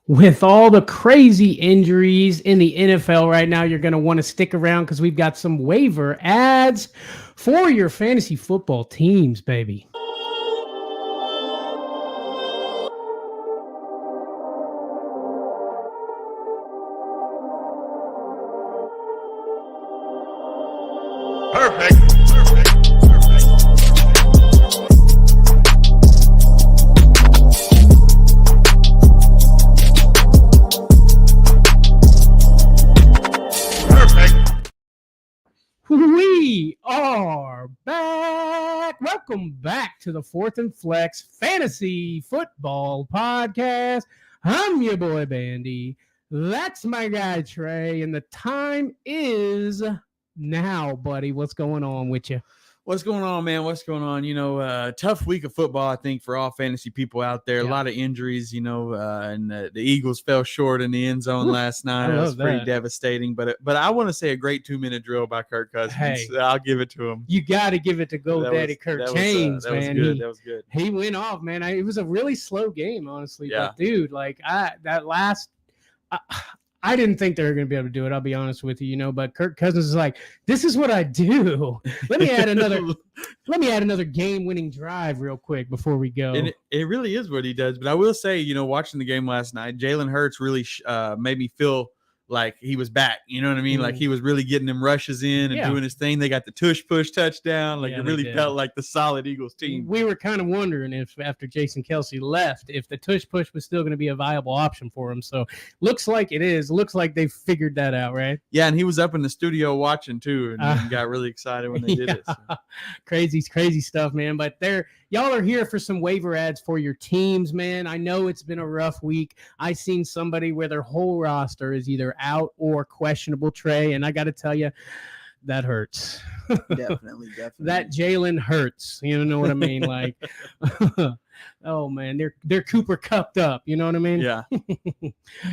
With all the crazy injuries in the NFL right now, you're going to want to stick around because we've got some waiver ads for your fantasy football teams, baby. Perfect. We are back. Welcome back to the Fourth and Flex Fantasy Football Podcast. I'm your boy Bandy. That's my guy Trey, and the time is now, buddy. What's going on with you? What's going on, man? What's going on? Tough week of football, I think, for all fantasy people out there. Yeah. A lot of injuries, and the Eagles fell short in the end zone last night. It was pretty devastating. But I want to say a great 2-minute drill by Kirk Cousins. Hey, I'll give it to him. You got to give it to GoDaddy Kirk James, man. That was good. He went off, man. It was a really slow game, honestly. Yeah. But, dude, I didn't think they were going to be able to do it. I'll be honest with you, but Kirk Cousins is like, this is what I do. Let me add another game-winning drive real quick before we go. And it really is what he does. But I will say, watching the game last night, Jalen Hurts really made me feel like he was back. You know what I mean? Like he was really getting them rushes in and doing his thing. They got the tush-push touchdown. It really felt like the solid Eagles team. We were kind of wondering if after Jason Kelce left, if the tush-push was still going to be a viable option for him. So looks like it is. Looks like they figured that out, right? Yeah, and he was up in the studio watching too and got really excited when they did it. So. Crazy stuff, man. But y'all are here for some waiver ads for your teams, man. I know it's been a rough week. I seen somebody where their whole roster is either out or questionable, Trey, and I got to tell you, that hurts. Definitely. That Jalen hurts. You know what I mean? Like, oh man, they're Cooper cupped up. You know what I mean? Yeah.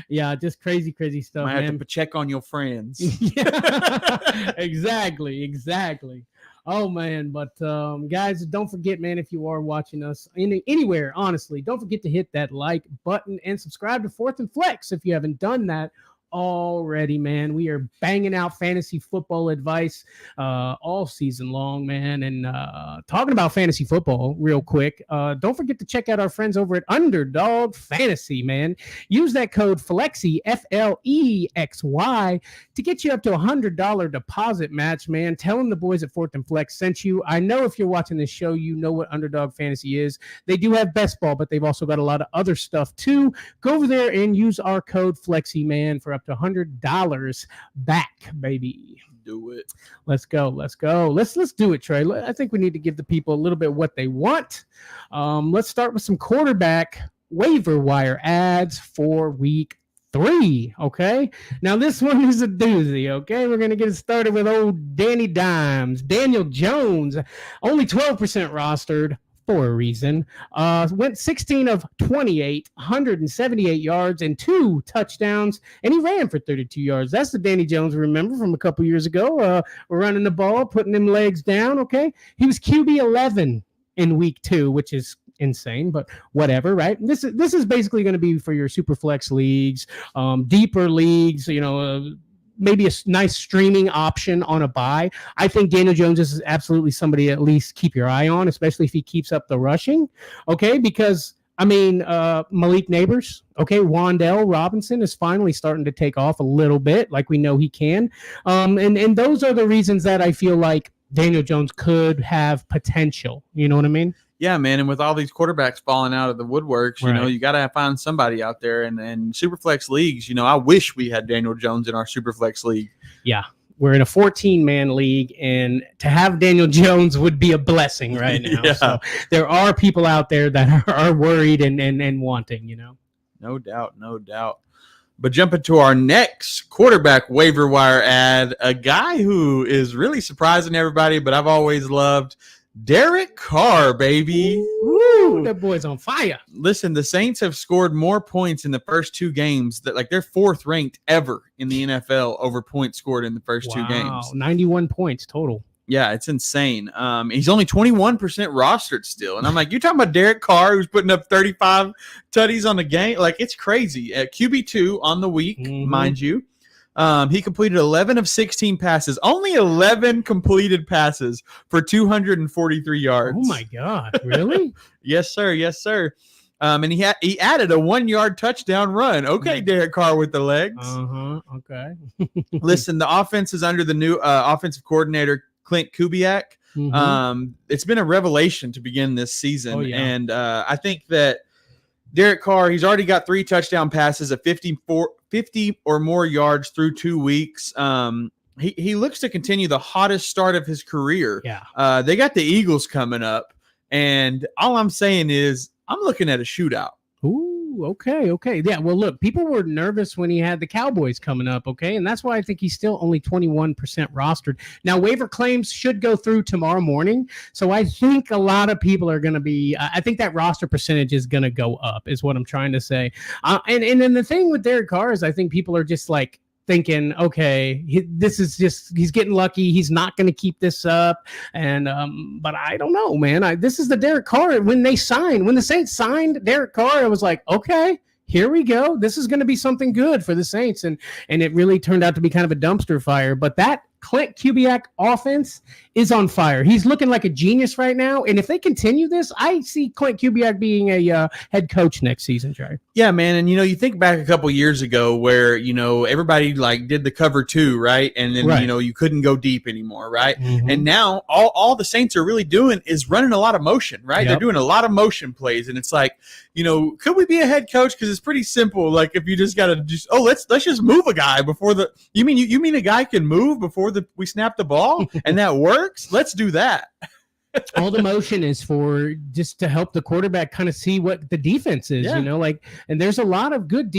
Yeah, just crazy stuff. Might have to check on your friends. Yeah, exactly. Oh man, but guys, don't forget, man, if you are watching us anywhere, honestly, don't forget to hit that like button and subscribe to Fourth and Flex if you haven't done that already, man. We are banging out fantasy football advice all season long, man. And talking about fantasy football real quick, don't forget to check out our friends over at Underdog Fantasy, man. Use that code FLEXY, FLEXY, to get you up to $100 deposit match, man. Tell them the boys at Fourth and Flex sent you. I know if you're watching this show, you know what Underdog Fantasy is. They do have best ball, but they've also got a lot of other stuff too. Go over there and use our code FLEXY, man, for up to $100 back, baby. Do it. Let's go. Let's do it, Trey. I think we need to give the people a little bit what they want. Let's start with some quarterback waiver wire ads for week 3. Okay. Now this one is a doozy. Okay. We're going to get it started with old Danny Dimes. Daniel Jones, only 12% rostered. For a reason, went 16 of 28, 178 yards and 2 touchdowns, and he ran for 32 yards. That's the Danny Jones we remember from a couple years ago. We're running the ball, putting them legs down. Okay, he was QB 11 in week 2, which is insane, but whatever, right? This is basically going to be for your super flex leagues, deeper leagues. Maybe a nice streaming option on a buy. I think Daniel Jones is absolutely somebody to at least keep your eye on, especially if he keeps up the rushing. Okay, because Malik Neighbors, okay, Wan'Dale Robinson is finally starting to take off a little bit, like we know he can. And those are the reasons that I feel like Daniel Jones could have potential. You know what I mean? Yeah, man. And with all these quarterbacks falling out of the woodworks, you got to find somebody out there. And Superflex leagues, I wish we had Daniel Jones in our Superflex league. Yeah. We're in a 14-man league, and to have Daniel Jones would be a blessing right now. Yeah. So there are people out there that are worried and wanting, No doubt. But jumping to our next quarterback waiver wire ad, a guy who is really surprising everybody, but I've always loved, Derek Carr, baby. Woo, that boy's on fire. Listen, the Saints have scored more points in the first 2 games. They're 4th ranked ever in the NFL over points scored in the first 2 games. 91 points total. Yeah, it's insane. He's only 21% rostered still. And I'm like, you're talking about Derek Carr, who's putting up 35 tutties on the game? Like, it's crazy. At QB2 on the week, mind you. He completed 11 of 16 passes. Only 11 completed passes for 243 yards. Oh, my God. Really? Yes, sir. Yes, sir. And he added a 1-yard touchdown run. Okay, Derek Carr with the legs. Okay. Listen, the offense is under the new offensive coordinator, Clint Kubiak. It's been a revelation to begin this season. Oh, yeah. And I think that Derek Carr, he's already got 3 touchdown passes of 50 or more yards through 2 weeks. He looks to continue the hottest start of his career. Yeah. They got the Eagles coming up. And all I'm saying is I'm looking at a shootout. Ooh, okay. Yeah, well, look, people were nervous when he had the Cowboys coming up, okay? And that's why I think he's still only 21% rostered. Now, waiver claims should go through tomorrow morning, so I think a lot of people are going to be I think that roster percentage is going to go up, is what I'm trying to say. And then the thing with Derek Carr is I think people are just like, thinking, okay, he's getting lucky. He's not going to keep this up. And, but I don't know, man. This is the Derek Carr. When the Saints signed Derek Carr, I was like, okay, here we go. This is going to be something good for the Saints. And it really turned out to be kind of a dumpster fire. But that Clint Kubiak offense is on fire. He's looking like a genius right now. And if they continue this, I see Clint Kubiak being a head coach next season, Trey. Yeah, man. And, you think back a couple years ago where, everybody like did the cover 2, right? And then, right. You couldn't go deep anymore, right? And now all the Saints are really doing is running a lot of motion, right? Yep. They're doing a lot of motion plays. And it's like, could we be a head coach? Because it's pretty simple. Like if you just got to let's just move a guy before you mean a guy can move before we snap the ball and that works? Let's do that. All the motion is for just to help the quarterback kind of see what the defense is, and there's a lot of good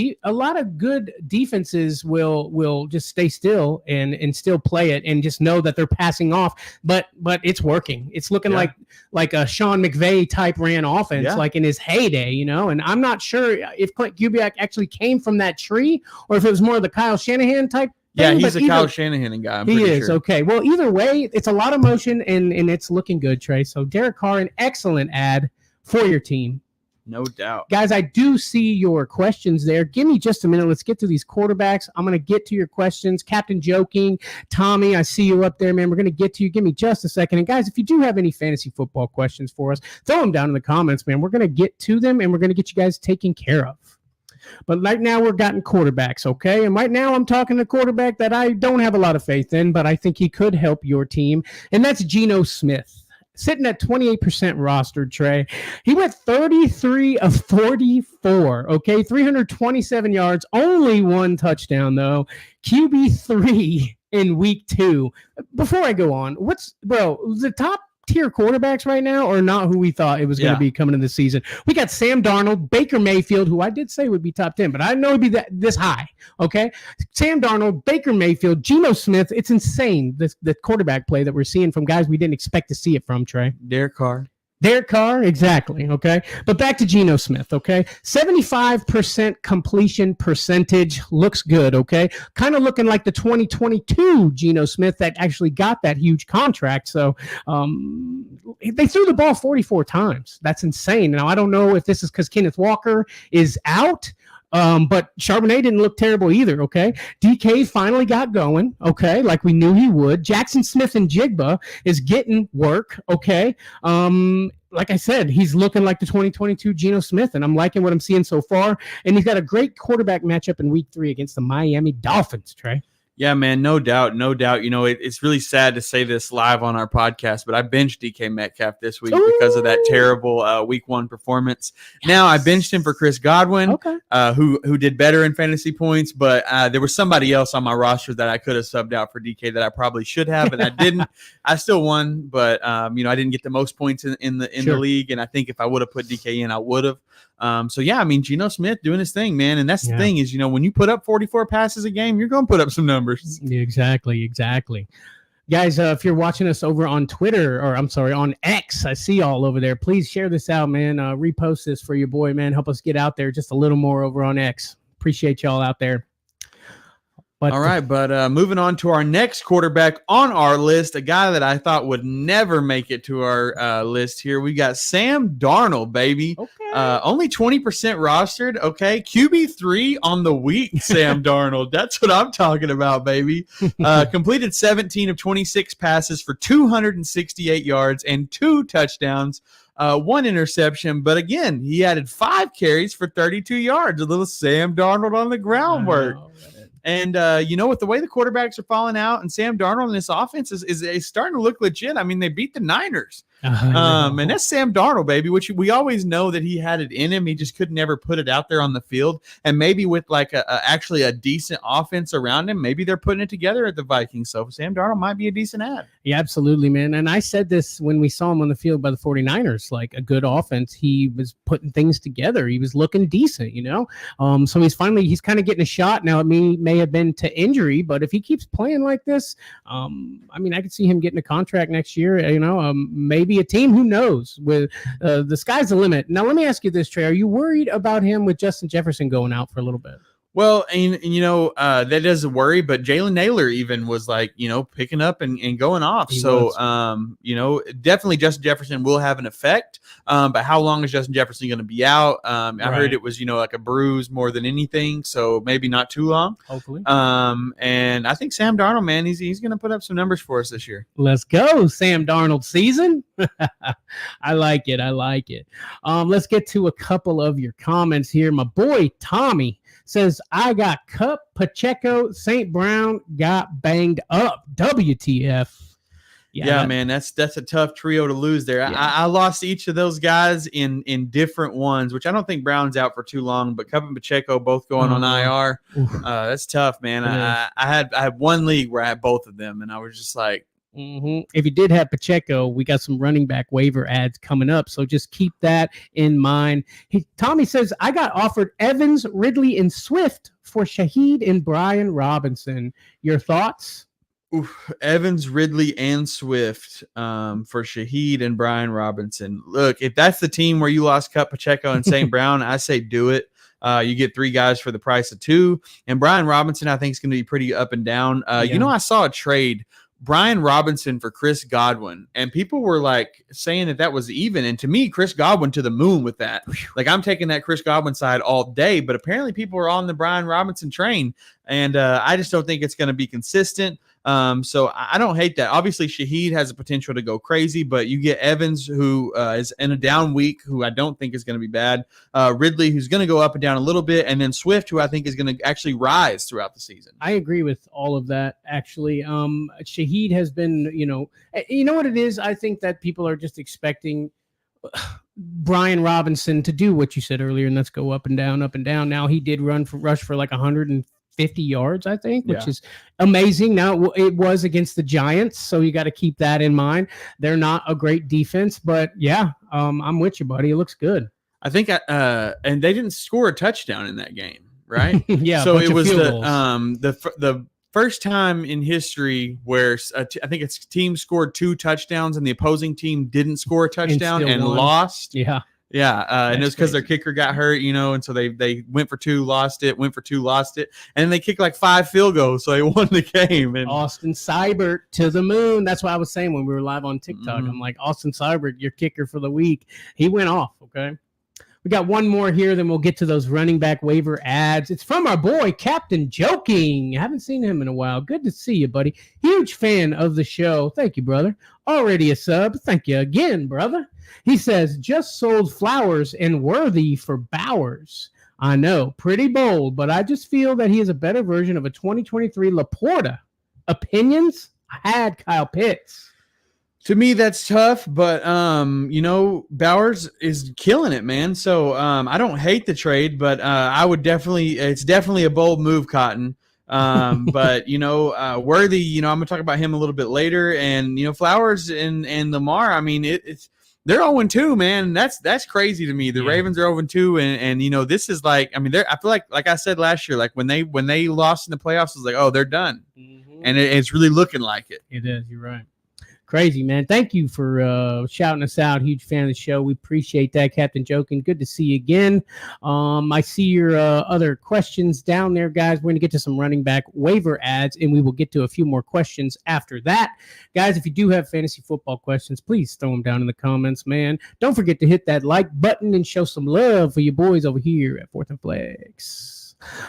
defenses will just stay still and still play it and just know that they're passing off, but it's working. It's looking like a Sean McVay type ran offense, like in his heyday, and I'm not sure if Clint Kubiak actually came from that tree or if it was more of the Kyle Shanahan type. Yeah, he's a Kyle Shanahan guy. He is, sure. Okay. Well, either way, it's a lot of motion, and it's looking good, Trey. So Derek Carr, an excellent ad for your team. No doubt. Guys, I do see your questions there. Give me just a minute. Let's get to these quarterbacks. I'm going to get to your questions. Captain Joking, Tommy, I see you up there, man. We're going to get to you. Give me just a second. And, guys, if you do have any fantasy football questions for us, throw them down in the comments, man. We're going to get to them, and we're going to get you guys taken care of. But right now we're gotten quarterbacks, okay? And right now I'm talking to a quarterback that I don't have a lot of faith in, but I think he could help your team, and that's Geno Smith. Sitting at 28% rostered, Trey. He went 33 of 44, okay? 327 yards, only 1 touchdown, though. QB3 in week 2. Before I go on, the top tier quarterbacks right now are not who we thought it was going to be coming in the season. We got Sam Darnold, Baker Mayfield, who I did say would be top 10, but I didn't know it'd be this high. Okay. Sam Darnold, Baker Mayfield, Geno Smith. It's insane. The quarterback play that we're seeing from guys we didn't expect to see it from, Trey. Derek Carr, exactly, okay? But back to Geno Smith, okay? 75% completion percentage looks good, okay? Kind of looking like the 2022 Geno Smith that actually got that huge contract. So they threw the ball 44 times. That's insane. Now, I don't know if this is because Kenneth Walker is out, but Charbonnet didn't look terrible either, okay? DK finally got going, okay, like we knew he would. Jackson Smith and Jigba is getting work, okay? Like I said, he's looking like the 2022 Geno Smith, and I'm liking what I'm seeing so far. And he's got a great quarterback matchup in week 3 against the Miami Dolphins, Trey. Yeah, man, no doubt. It's really sad to say this live on our podcast, but I benched DK Metcalf this week because of that terrible week 1 performance. Yes. Now I benched him for Chris Godwin, who did better in fantasy points, but there was somebody else on my roster that I could have subbed out for DK that I probably should have, and I didn't. I still won, but I didn't get the most points in the league, and I think if I would have put DK in, I would have. Geno Smith doing his thing, man. And that's the thing is, when you put up 44 passes a game, you're going to put up some numbers. Exactly. Guys, if you're watching us over on Twitter, on X, I see y'all over there. Please share this out, man. Repost this for your boy, man. Help us get out there just a little more over on X. Appreciate y'all out there. But all right, but moving on to our next quarterback on our list, a guy that I thought would never make it to our list here. We got Sam Darnold, baby. Okay. Only 20% rostered. Okay, QB3 on the week. Sam Darnold. That's what I'm talking about, baby. Completed 17 of 26 passes for 268 yards and 2 touchdowns. 1 interception, but again, he added 5 carries for 32 yards. A little Sam Darnold on the groundwork. And, with the way the quarterbacks are falling out and Sam Darnold in this offense is starting to look legit. I mean, they beat the Niners. And that's Sam Darnold, baby, which we always know that he had it in him. He just could never put it out there on the field. And maybe with like actually a decent offense around him, maybe they're putting it together at the Vikings. So Sam Darnold might be a decent ad. Yeah, absolutely, man. And I said this when we saw him on the field by the 49ers, like a good offense. He was putting things together. He was looking decent, So he's kind of getting a shot. Now, it may have been to injury, but if he keeps playing like this, I could see him getting a contract next year, maybe a team, who knows, with the sky's the limit. Now, let me ask you this, Trey. Are you worried about him with Justin Jefferson going out for a little bit? Well, and that does worry, but Jalen Naylor even was like, picking up and going off. Definitely Justin Jefferson will have an effect. But how long is Justin Jefferson going to be out? I heard it was, like a bruise more than anything. So maybe not too long. Hopefully. And I think Sam Darnold, man, he's going to put up some numbers for us this year. Let's go. Sam Darnold season. I like it. Let's get to a couple of your comments here. My boy, Tommy, says, I got Kupp, Pacheco, St. Brown got banged up. WTF. Yeah, man, that's a tough trio to lose there. Yeah. I lost each of those guys in different ones, which I don't think Brown's out for too long, but Kupp and Pacheco both going on IR. That's tough, man. I had one league where I had both of them, and I was just like, If you did have Pacheco, we got some running back waiver ads coming up, so just keep that in mind. Tommy says, I got offered Evans, Ridley, and Swift for Shaheed and Brian Robinson. Your thoughts? Evans, Ridley, and Swift for Shaheed and Brian Robinson. Look, if that's the team where you lost Kupp, Pacheco, and St. Brown, I say do it. You get 3 guys for the price of 2. And Brian Robinson, I think, is going to be pretty up and down. I saw a trade, Brian Robinson for Chris Godwin, and people were like saying that was even. And to me, Chris Godwin to the moon with that. Like, I'm taking that Chris Godwin side all day, but apparently people are on the Brian Robinson train, and I just don't think it's going to be consistent. So I don't hate that. Obviously, Shaheed has the potential to go crazy, but you get Evans, who is in a down week, who I don't think is going to be bad. Ridley, who's going to go up and down a little bit, and then Swift, who I think is going to actually rise throughout the season. I agree with all of that, actually. Shaheed has been, you know what it is? I think that people are just expecting Brian Robinson to do what you said earlier, and let's go up and down, up and down. Now, he did rush for like 150 yards, I think, which is amazing. Now, it was against the Giants, so you got to keep that in mind. They're not a great defense, but I'm with you, buddy. It looks good. I think, and they didn't score a touchdown in that game, right? So it was the first time in history where I think it's team scored 2 touchdowns and the opposing team didn't score a touchdown and lost. Yeah. And it was because their kicker got hurt, and so they went for 2, lost it, went for 2, lost it, and they kicked like 5 field goals, so they won the game. And Austin Seibert to the moon. That's what I was saying when we were live on TikTok. I'm like, Austin Seibert, your kicker for the week. He went off, okay? We got one more here, then we'll get to those running back waiver ads. It's from our boy, Captain Joking. I haven't seen him in a while. Good to see you, buddy. Huge fan of the show. Thank you, brother. Already a sub. Thank you again, brother. He says, just sold Flowers and Worthy for Bowers. I know, pretty bold, but I just feel that he is a better version of a 2023 Laporta. Opinions? I had Kyle Pitts. To me, that's tough, but Bowers is killing it, man. So I don't hate the trade, but it's definitely a bold move, Cotton. But Worthy, I'm gonna talk about him a little bit later, and Flowers and Lamar. I mean, they're 0-2, man. That's crazy to me. The Ravens are 0-2, and this is like, I mean, I feel like I said last year, like when they lost in the playoffs, I was like, oh, they're done, and it's really looking like it. It is. You're right. Crazy, man. Thank you for shouting us out. Huge fan of the show. We appreciate that, Captain Joking. Good to see you again. I see your other questions down there, guys. We're going to get to some running back waiver ads, and we will get to a few more questions after that. Guys, if you do have fantasy football questions, please throw them down in the comments, man. Don't forget to hit that like button and show some love for your boys over here at Fourth and Flex.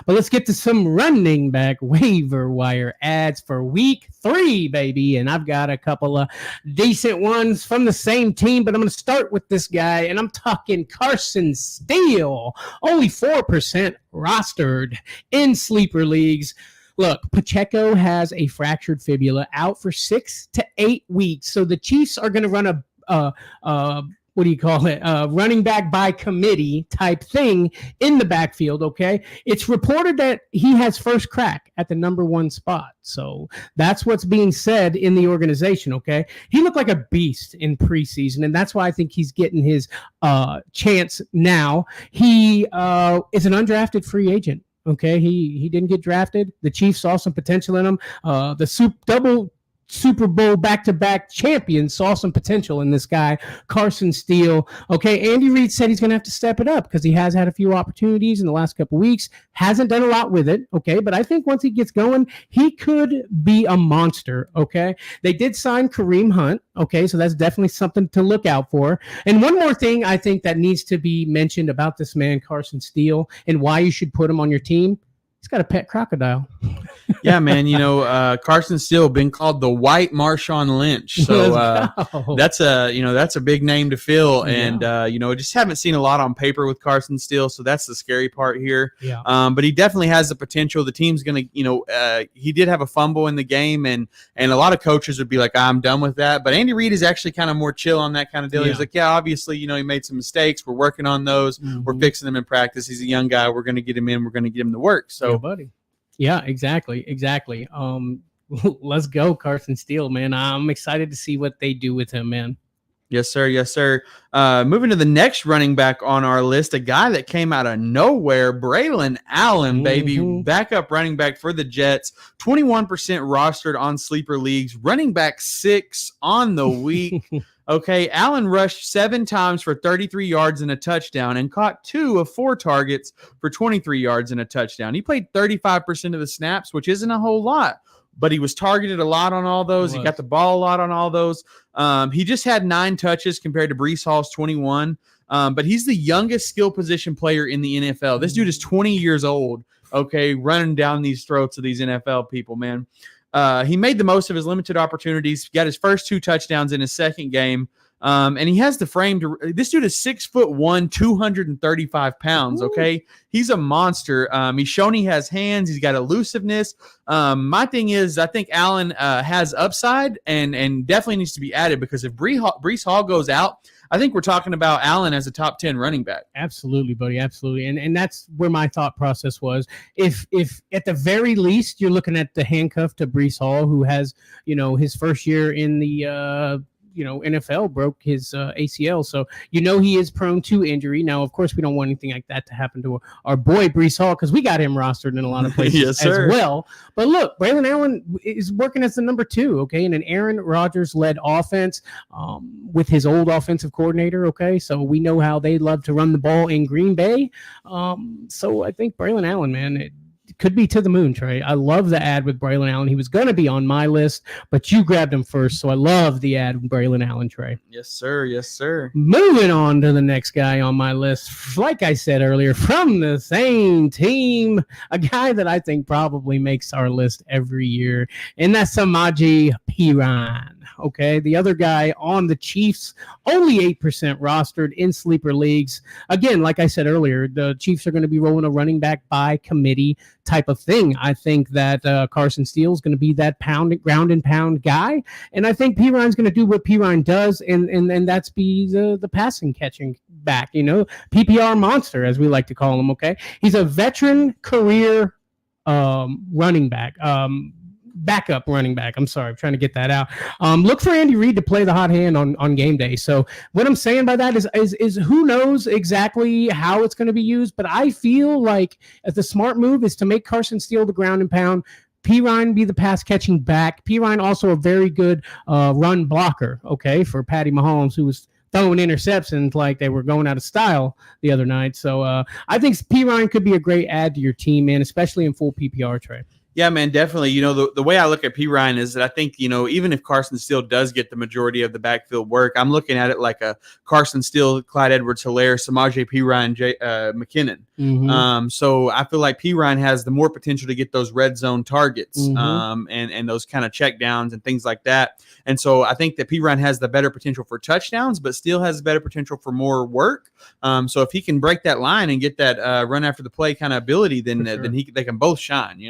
But let's get to some running back waiver wire ads for week 3, baby. And I've got a couple of decent ones from the same team, but I'm going to start with this guy, and I'm talking Carson Steele. Only 4% rostered in sleeper leagues. Look, Pacheco has a fractured fibula, out for 6 to 8 weeks. So the Chiefs are going to run a running back by committee type thing in the backfield, okay? It's reported that he has first crack at the number 1 spot. So that's what's being said in the organization, okay? He looked like a beast in preseason, and that's why I think he's getting his chance now. He is an undrafted free agent, okay? He didn't get drafted. The Chiefs saw some potential in him. The double Super Bowl back-to-back champion saw some potential in this guy, Carson Steele. Okay, Andy Reid said he's going to have to step it up because he has had a few opportunities in the last couple of weeks. Hasn't done a lot with it, okay? But I think once he gets going, he could be a monster, okay? They did sign Kareem Hunt, okay? So that's definitely something to look out for. And one more thing I think that needs to be mentioned about this man, Carson Steele, and why you should put him on your team. He's got a pet crocodile. Yeah, man. Carson Steele been called the White Marshawn Lynch. So that's a big name to fill, and just haven't seen a lot on paper with Carson Steele. So that's the scary part here. Yeah. But he definitely has the potential. The team's gonna, he did have a fumble in the game, and a lot of coaches would be like, I'm done with that. But Andy Reid is actually kind of more chill on that kind of deal. Yeah. He's like, yeah, obviously, he made some mistakes. We're working on those. Mm-hmm. We're fixing them in practice. He's a young guy. We're going to get him in. We're going to get him to work. So. Yeah, buddy. Yeah, exactly. Let's go, Carson Steele, man. I'm excited to see what they do with him, man. Yes, sir. Yes, sir. Moving to the next running back on our list, a guy that came out of nowhere, Braylon Allen, baby, backup running back for the Jets, 21% rostered on sleeper leagues, running back 6 on the week. Okay, Allen rushed 7 times for 33 yards and a touchdown and caught 2 of 4 targets for 23 yards and a touchdown. He played 35% of the snaps, which isn't a whole lot, but he was targeted a lot on all those. He got the ball a lot on all those. He just had 9 touches compared to Breece Hall's 21, but he's the youngest skill position player in the NFL. This dude is 20 years old, okay, running down these throats of these NFL people, man. He made the most of his limited opportunities, got his first 2 touchdowns in his second game. And he has the frame to. This dude is 6'1", 235 pounds. Okay, he's a monster. He's shown he has hands. He's got elusiveness. My thing is, I think Allen has upside and definitely needs to be added because if Breece Hall goes out, I think we're talking about Allen as a top 10 running back. Absolutely, buddy. Absolutely. And that's where my thought process was. If at the very least you're looking at the handcuff to Breece Hall, who has, his first year in the NFL, broke his ACL. So, he is prone to injury. Now, of course, we don't want anything like that to happen to our boy Breece Hall because we got him rostered in a lot of places as well. But look, Braylon Allen is working as the number 2, okay, in an Aaron Rodgers-led offense with his old offensive coordinator, okay? So we know how they love to run the ball in Green Bay. So I think Braylon Allen, man, could be to the moon, Trey. I love the ad with Braylon Allen. He was going to be on my list, but you grabbed him first, so I love the ad with Braylon Allen, Trey. Yes, sir. Yes, sir. Moving on to the next guy on my list, like I said earlier, from the same team, a guy that I think probably makes our list every year, and that's Samaje Perine. Okay, the other guy on the Chiefs, only 8% rostered in sleeper leagues. Again, like I said earlier, the Chiefs are going to be rolling a running back by committee type of thing. I think that Carson Steele is going to be that ground and pound guy, and I think Perine's going to do what Perine does, and that's be the passing catching back. PPR monster as we like to call him. Okay, he's a veteran career running back. Backup running back. I'm sorry. I'm trying to get that out. Look for Andy Reid to play the hot hand on game day. So what I'm saying by that is who knows exactly how it's going to be used, but I feel like the smart move is to make Carson Steele the ground and pound, Pirine be the pass catching back. Pirine also a very good run blocker, okay, for Patty Mahomes, who was throwing interceptions like they were going out of style the other night. So I think Pirine could be a great add to your team, man, especially in full PPR trade. Yeah, man, definitely. The way I look at Pirine is that I think, even if Carson Steele does get the majority of the backfield work, I'm looking at it like a Carson Steele, Clyde Edwards-Helaire, Samaje Pirine, McKinnon. Mm-hmm. So I feel like Pirine has the more potential to get those red zone targets, and those kind of check downs and things like that. And so I think that Pirine has the better potential for touchdowns, but Steele has better potential for more work. So if he can break that line and get that run after the play kind of ability, then they can both shine,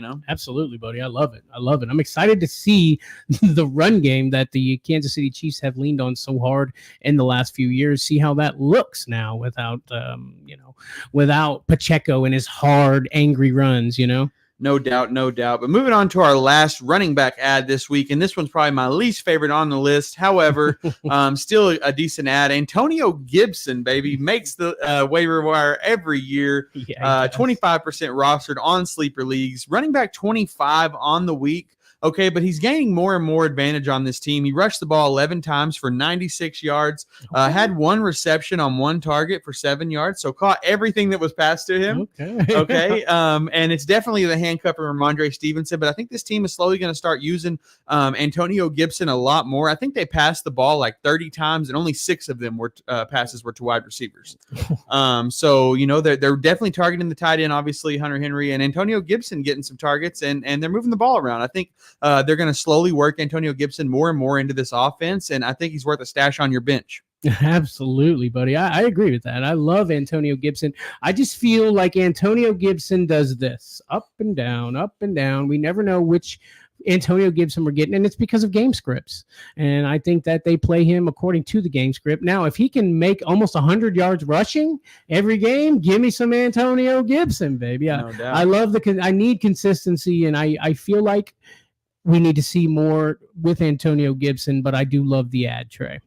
Absolutely, buddy. I love it. I'm excited to see the run game that the Kansas City Chiefs have leaned on so hard in the last few years. See how that looks now without Pacheco and his hard, angry runs, No doubt, no doubt. But moving on to our last running back ad this week, and this one's probably my least favorite on the list. However, still a decent ad. Antonio Gibson, baby, makes the waiver wire every year. 25% rostered on sleeper leagues. Running back 25 on the week. Okay, but he's gaining more and more advantage on this team. He rushed the ball 11 times for 96 yards, had one reception on one target for 7 yards, so caught everything that was passed to him. Okay. And it's definitely the handcuff of Ramondre Stevenson, but I think this team is slowly going to start using Antonio Gibson a lot more. I think they passed the ball like 30 times, and only 6 of them were passes were to wide receivers. So, they're definitely targeting the tight end, obviously, Hunter Henry, and Antonio Gibson getting some targets, and they're moving the ball around. I think they're going to slowly work Antonio Gibson more and more into this offense, and I think he's worth a stash on your bench. Absolutely, buddy. I agree with that. I love Antonio Gibson. I just feel like Antonio Gibson does this up and down, up and down. We never know which Antonio Gibson we're getting, and it's because of game scripts. And I think that they play him according to the game script. Now, if he can make almost 100 yards rushing every game, give me some Antonio Gibson, baby. No doubt. I love I need consistency, and I feel like we need to see more with Antonio Gibson, but I do love the ad, Trey.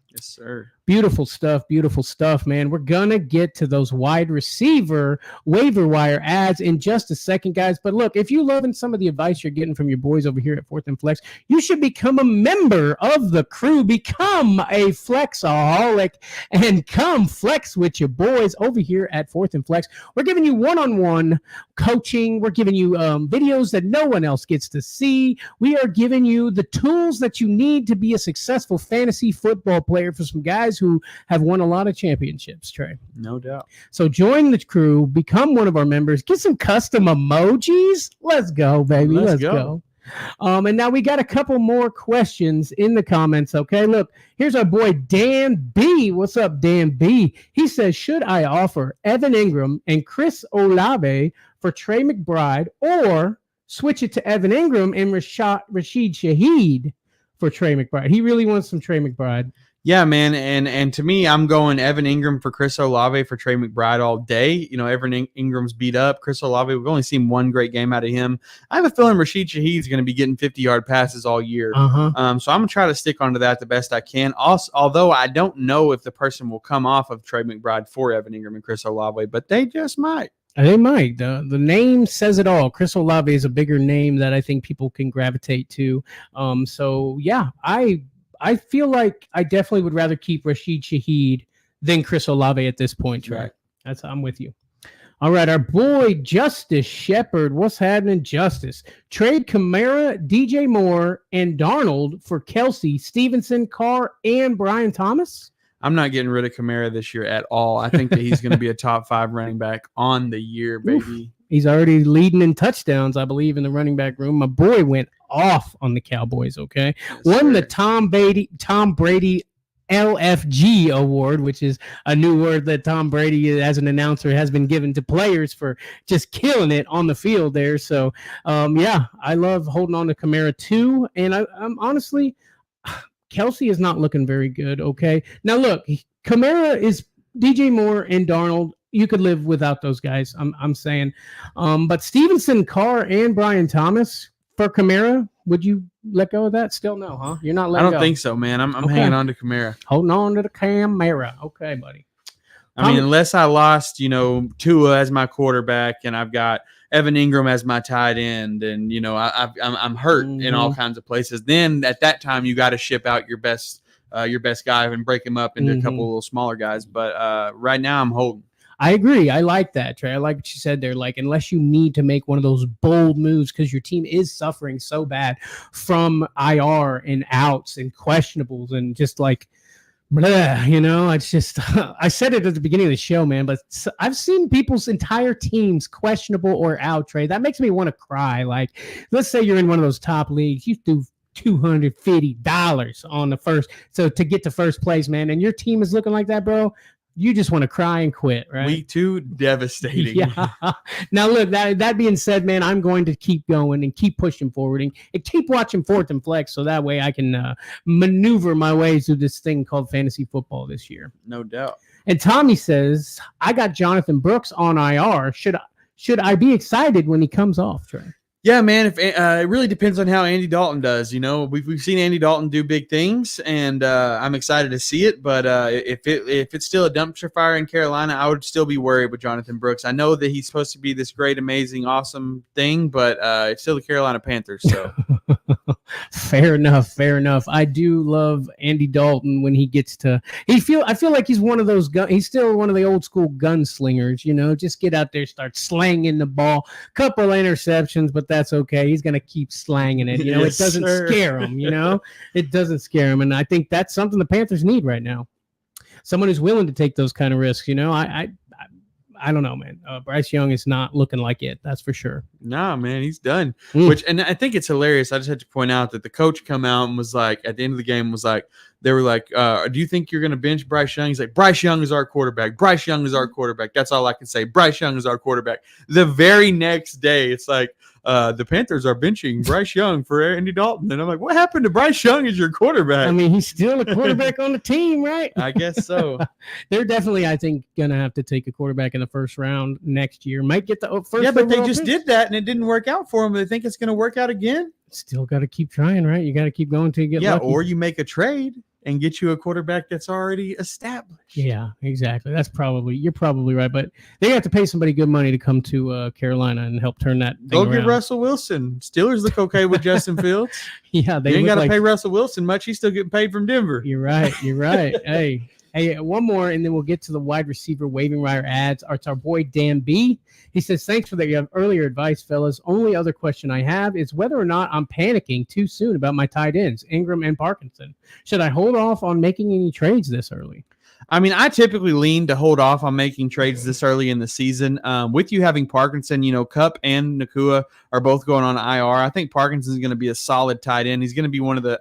Yes, sir. Beautiful stuff, man. We're going to get to those wide receiver waiver wire ads in just a second, guys. But look, if you're loving some of the advice you're getting from your boys over here at Fourth and Flex, you should become a member of the crew. Become a Flexaholic and come flex with your boys over here at Fourth and Flex. We're giving you one-on-one coaching. We're giving you videos that no one else gets to see. We are giving you the tools that you need to be a successful fantasy football player for some guys who have won a lot of championships, Trey. No doubt. So join the crew, become one of our members, get some custom emojis. Let's go, baby. Let's go. And now we got a couple more questions in the comments. Okay, look, here's our boy Dan B. What's up, Dan B? He says, should I offer Evan Ingram and Chris Olave for Trey McBride, or switch it to Evan Ingram and Rashid Shaheed for Trey McBride? He really wants some Trey McBride. Yeah, man, and to me, I'm going Evan Ingram for Chris Olave for Trey McBride all day. Evan Ingram's beat up. Chris Olave, we've only seen one great game out of him. I have a feeling Rashid Shaheed's going to be getting 50-yard passes all year. So I'm going to try to stick onto that the best I can. Also, although I don't know if the person will come off of Trey McBride for Evan Ingram and Chris Olave, but they just might. They might. The name says it all. Chris Olave is a bigger name that I think people can gravitate to. So, yeah, I feel like I definitely would rather keep Rashid Shaheed than Chris Olave at this point, Trey. Right. I'm with you. All right, our boy Justice Shepard. What's happening, Justice? Trade Kamara, DJ Moore, and Darnold for Kelsey, Stevenson, Carr, and Brian Thomas? I'm not getting rid of Kamara this year at all. I think that he's going to be a top 5 running back on the year, baby. He's already leading in touchdowns, I believe, in the running back room. My boy went off on the Cowboys, okay? Yes, won the Tom Brady LFG award, which is a new word that Tom Brady, as an announcer, has been given to players for just killing it on the field there. So, yeah, I love holding on to Kamara too. And I'm honestly, Kelsey is not looking very good, okay? Now, look, Kamara is DJ Moore and Darnold. You could live without those guys, I'm saying. But Stevenson, Carr, and Brian Thomas for Kamara, would you let go of that? Still no, huh? You're not letting go. I don't think so, man. I'm hanging on to Kamara. Holding on to the Kamara. Okay, buddy. I mean, unless I lost, Tua as my quarterback, and I've got Evan Ingram as my tight end, and I'm hurt in all kinds of places. Then at that time, you got to ship out your best guy and break him up into a couple of little smaller guys. But right now, I'm holding. I agree. I like that, Trey. I like what you said there. Like, unless you need to make one of those bold moves because your team is suffering so bad from IR and outs and questionables and just like, blah, it's just, I said it at the beginning of the show, man, but I've seen people's entire teams questionable or out, Trey. That makes me want to cry. Like, let's say you're in one of those top leagues. You do $250 on the first. So to get to first place, man, and your team is looking like that, bro. You just want to cry and quit, right? Week 2, devastating. Yeah. Now, look, that being said, man, I'm going to keep going and keep pushing forward and keep watching Fourth and Flex so that way I can maneuver my way through this thing called fantasy football this year. No doubt. And Tommy says, I got Jonathan Brooks on IR. Should I be excited when he comes off, Trey? Yeah, man. If it really depends on how Andy Dalton does. We've seen Andy Dalton do big things, and I'm excited to see it. But if it's still a dumpster fire in Carolina, I would still be worried with Jonathan Brooks. I know that he's supposed to be this great, amazing, awesome thing, but it's still the Carolina Panthers. So fair enough. I do love Andy Dalton when he gets to. I feel like he's one of those. He's still one of the old school gunslingers. Just get out there, start slanging the ball, couple interceptions, but that's okay. He's going to keep slanging it. Yes, it doesn't scare him, It doesn't scare him. And I think that's something the Panthers need right now. Someone who's willing to take those kind of risks, I don't know, man. Bryce Young is not looking like it. That's for sure. Nah, man, he's done. And I think it's hilarious. I just had to point out that the coach come out and was like, at the end of the game, was like, they were like, do you think you're going to bench Bryce Young? He's like, Bryce Young is our quarterback. Bryce Young is our quarterback. That's all I can say. Bryce Young is our quarterback. The very next day, it's like, the Panthers are benching Bryce Young for Andy Dalton. And I'm like, what happened to Bryce Young as your quarterback? I mean, he's still a quarterback on the team, right? I guess so. They're definitely, I think, going to have to take a quarterback in the first round next year. Might get the first. Yeah, but they just did that, and it didn't work out for them. They think it's going to work out again. Still got to keep trying, right? You got to keep going till you get lucky. Or you make a trade and get you a quarterback that's already established. Yeah, exactly. You're probably right, but they have to pay somebody good money to come to Carolina and help turn that thing Go around. Get Russell Wilson. Steelers look okay with Justin Fields. Yeah, they ain't got to pay Russell Wilson much. He's still getting paid from Denver. You're right. Hey, one more, and then we'll get to the wide receiver waiving wire ads. It's our boy Dan B. He says, thanks for the earlier advice, fellas. Only other question I have is whether or not I'm panicking too soon about my tight ends, Ingram and Parkinson. Should I hold off on making any trades this early? I mean, I typically lean to hold off on making trades this early in the season. With you having Parkinson, Kupp and Nakua are both going on IR. I think Parkinson's going to be a solid tight end. He's going to be one of the,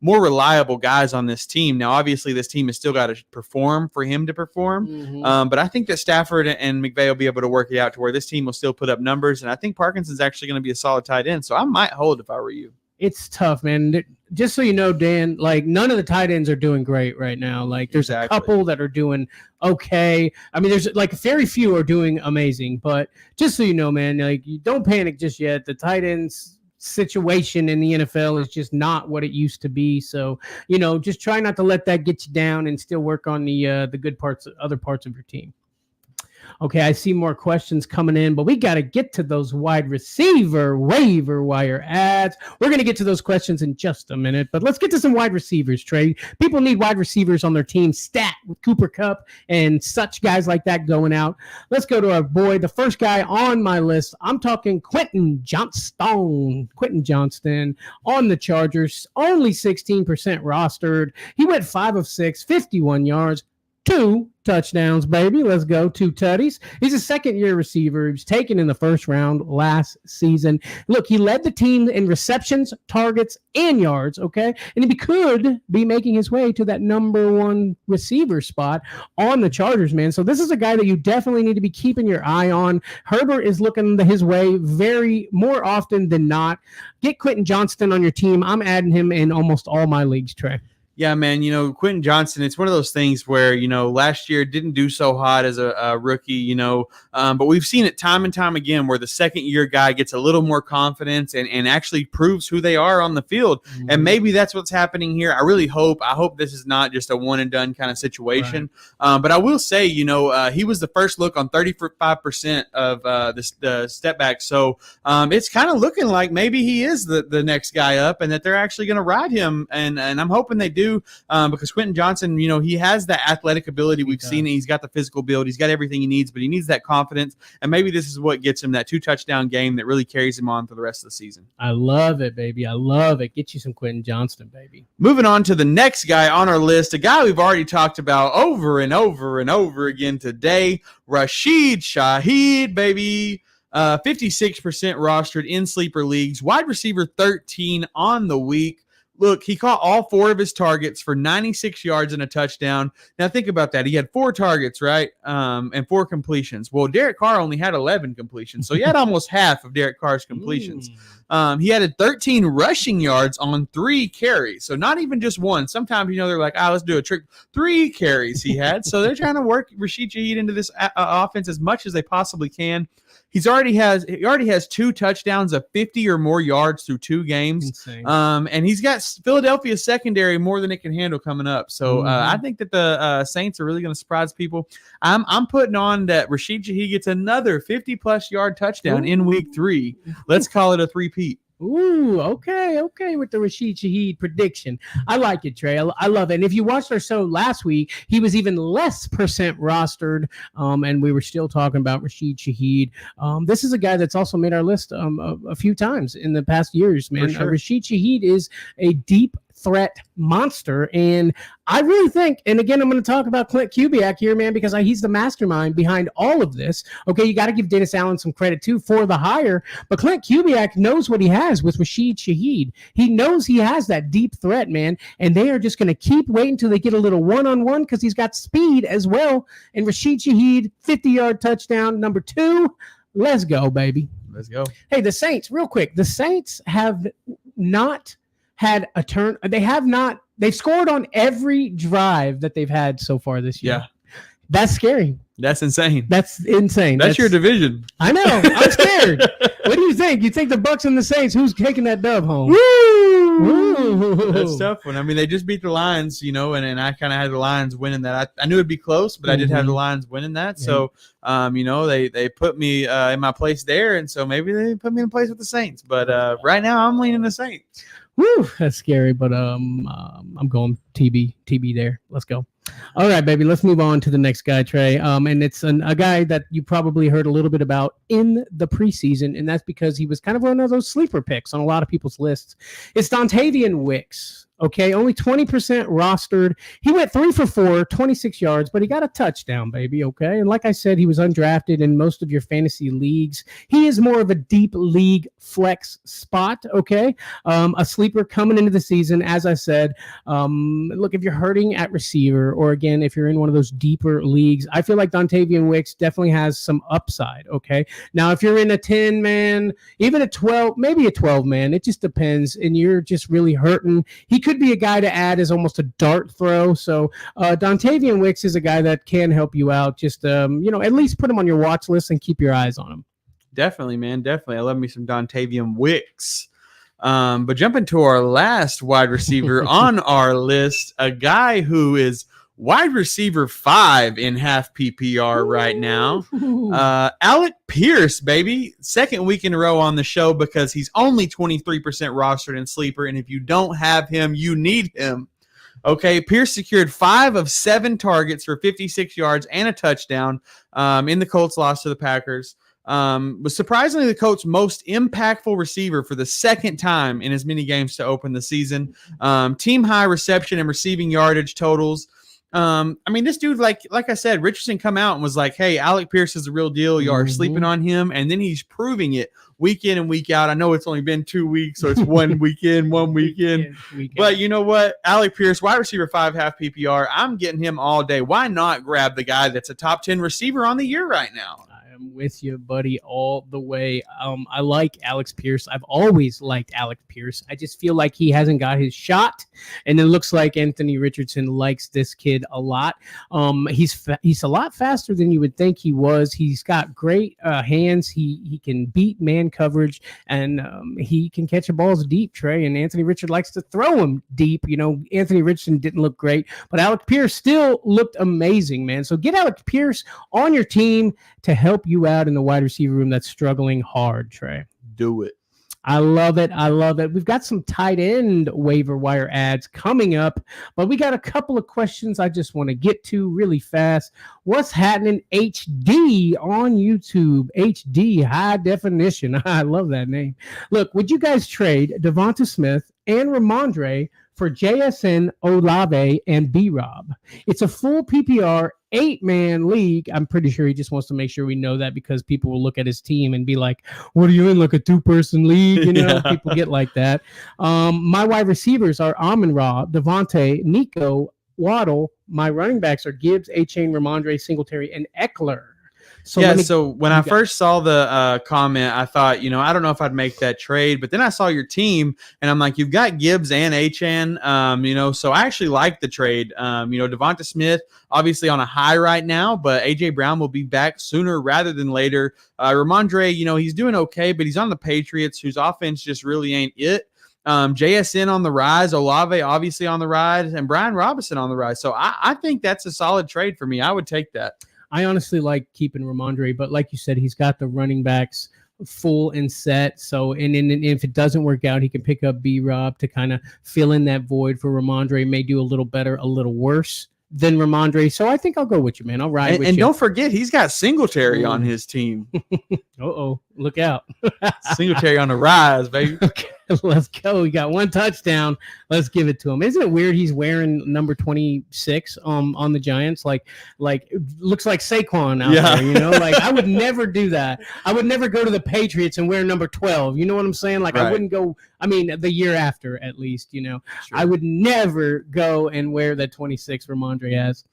more reliable guys on this team. Now, obviously, this team has still got to perform for him to perform. Mm-hmm. But I think that Stafford and McVay will be able to work it out to where this team will still put up numbers. And I think Parkinson's actually going to be a solid tight end. So I might hold if I were you. It's tough, man. Just so you know, Dan, like none of the tight ends are doing great right now. Like there's a couple that are doing okay. I mean, there's like very few are doing amazing. But just so you know, man, like you don't panic just yet. The tight ends situation in the NFL is just not what it used to be. So, just try not to let that get you down and still work on the good parts, other parts of your team. Okay, I see more questions coming in, but we got to get to those wide receiver waiver wire ads. We're going to get to those questions in just a minute, but let's get to some wide receivers, Trey. People need wide receivers on their team stat with Cooper Kupp and such guys like that going out. Let's go to our boy, the first guy on my list. I'm talking Quentin Johnston on the Chargers, only 16% rostered. He went 5 of 6, 51 yards. 2 touchdowns, baby. Let's go. 2 tutties. He's a second-year receiver. He was taken in the first round last season. Look, he led the team in receptions, targets, and yards, okay? And he could be making his way to that number 1 receiver spot on the Chargers, man. So this is a guy that you definitely need to be keeping your eye on. Herbert is looking his way more often than not. Get Quentin Johnston on your team. I'm adding him in almost all my leagues, Trey. Yeah, man, Quentin Johnson, it's one of those things where, last year didn't do so hot as a rookie, but we've seen it time and time again where the second-year guy gets a little more confidence and actually proves who they are on the field. Mm-hmm. And maybe that's what's happening here. I hope this is not just a one-and-done kind of situation. Right. But I will say, he was the first look on 35% of the step back. So it's kind of looking like maybe he is the next guy up and that they're actually going to ride him. And I'm hoping they do. Because Quentin Johnson, he has that athletic ability. We've seen it. He's got the physical build. He's got everything he needs, but he needs that confidence. And maybe this is what gets him that 2-touchdown game that really carries him on for the rest of the season. I love it, baby. I love it. Get you some Quentin Johnson, baby. Moving on to the next guy on our list, a guy we've already talked about over and over and over again today, Rashid Shaheed, baby. 56% rostered in sleeper leagues, wide receiver 13 on the week. Look, he caught all 4 of his targets for 96 yards and a touchdown. Now, think about that. He had 4 targets, right, and 4 completions. Well, Derek Carr only had 11 completions, so he had almost half of Derek Carr's completions. He had 13 rushing yards on 3 carries, so not even just one. Sometimes, they're like, let's do a trick. 3 carries he had, so they're trying to work Rashid Shaheed into this offense as much as they possibly can. He already has 2 touchdowns of 50 or more yards through 2 games. And he's got Philadelphia's secondary more than it can handle coming up. So I think that the Saints are really going to surprise people. I'm putting on that Rashid Shaheed gets another 50-plus yard touchdown in week 3. Let's call it a 3-peat. Ooh, okay, with the Rashid Shaheed prediction. I like it, Trey. I love it. And if you watched our show last week, he was even less percent rostered, and we were still talking about Rashid Shaheed. This is a guy that's also made our list a few times in the past years, man. Sure. Rashid Shaheed is a deep threat monster, and I really think, and again, I'm going to talk about Clint Kubiak here, man, because he's the mastermind behind all of this. Okay, you got to give Dennis Allen some credit too for the hire, but Clint Kubiak knows what he has with Rashid Shaheed. He knows he has that deep threat, man, and they are just going to keep waiting until they get a little one-on-one because he's got speed as well. And Rashid Shaheed, 50-yard touchdown, number 2. Let's go, baby. Let's go. Hey, the Saints, real quick. The Saints have not had a turn. They've scored on every drive that they've had so far this year. Yeah. That's scary. That's insane. That's insane. That's your division. I know. I'm scared. What do you think? You think the Bucs and the Saints, who's taking that dub home? Woo! That's tough one. I mean, they just beat the Lions, and I kind of had the Lions winning that. I knew it'd be close, but I did have the Lions winning that. Yeah. So, they put me in my place there, and so maybe they put me in place with the Saints. But right now, I'm leaning the Saints. Woo, that's scary, but I'm going TB there. Let's go. All right, baby. Let's move on to the next guy, Trey. And it's a guy that you probably heard a little bit about in the preseason, and that's because he was kind of one of those sleeper picks on a lot of people's lists. It's Dontavian Wicks. Okay, only 20% rostered. He went 3 for 4, 26 yards, but he got a touchdown, baby, okay? And like I said, he was undrafted in most of your fantasy leagues. He is more of a deep league flex spot, okay? A sleeper coming into the season, as I said. Look, if you're hurting at receiver, or again, if you're in one of those deeper leagues, I feel like Dontavian Wicks definitely has some upside, okay? Now, if you're in a 10-man, even a 12, maybe a 12-man, it just depends, and you're just really hurting, he could be a guy to add as almost a dart throw. So Dontavian Wicks is a guy that can help you out. Just, at least put him on your watch list and keep your eyes on him. Definitely, man. Definitely. I love me some Dontavian Wicks. But jumping to our last wide receiver on our list, a guy who is wide receiver 5 in half PPR right now. Alec Pierce, baby. Second week in a row on the show because he's only 23% rostered in sleeper. And if you don't have him, you need him. Okay, Pierce secured 5 of 7 targets for 56 yards and a touchdown in the Colts loss to the Packers. Was surprisingly the Colts' most impactful receiver for the second time in as many games to open the season. Team high reception and receiving yardage totals. This dude, like I said, Richardson come out and was like, hey, Alec Pierce is the real deal. You are sleeping on him. And then he's proving it week in and week out. I know it's only been 2 weeks, so it's 1 weekend, 1 weekend. But you know what? Alec Pierce, wide receiver 5, half PPR. I'm getting him all day. Why not grab the guy that's a top 10 receiver on the year right now? I'm with you, buddy, all the way. I like Alex Pierce. I've always liked Alex Pierce. I just feel like he hasn't got his shot, and it looks like Anthony Richardson likes this kid a lot. He's a lot faster than you would think he was. He's got great hands. He can beat man coverage, and he can catch a balls deep, Trey. And Anthony Richardson likes to throw him deep. Anthony Richardson didn't look great, but Alex Pierce still looked amazing, man. So get Alex Pierce on your team to help you out in the wide receiver room that's struggling hard, Trey. Do it. I love it. I love it. We've got some tight end waiver wire ads coming up, but we got a couple of questions I just want to get to really fast. What's happening HD on YouTube? HD, high definition. I love that name. Look, would you guys trade Devonta Smith and Ramondre for JSN, Olave, and B-Rob? It's a full PPR 8-man league. I'm pretty sure he just wants to make sure we know that, because people will look at his team and be like, what are you in, like a 2-person league? Yeah. People get like that. My wide receivers are Amon-Ra, Devontae, Nico, Waddle. My running backs are Gibbs, A-Chain, Ramondre, Singletary, and Eckler. So when I first saw the comment, I thought, I don't know if I'd make that trade, but then I saw your team and I'm like, you've got Gibbs and Achane, so I actually like the trade. Devonta Smith, obviously on a high right now, but AJ Brown will be back sooner rather than later. Ramondre, he's doing okay, but he's on the Patriots, whose offense just really ain't it. JSN on the rise, Olave obviously on the rise, and Brian Robinson on the rise. So I think that's a solid trade for me. I would take that. I honestly like keeping Ramondre, but like you said, he's got the running backs full and set. So, and if it doesn't work out, he can pick up B-Rob to kind of fill in that void for Ramondre. May do a little better, a little worse than Ramondre. So I think I'll go with you, man. I'll ride with you. And don't forget, he's got Singletary on his team. Look out. Singletary on the rise, baby. Okay, let's go. We got one touchdown. Let's give it to him. Isn't it weird he's wearing number 26 on the Giants? Like it looks like Saquon out there, Like I would never do that. I would never go to the Patriots and wear number 12. You know what I'm saying? Like, right. I wouldn't go, the year after at least, Sure. I would never go and wear that 26 Ramondre has.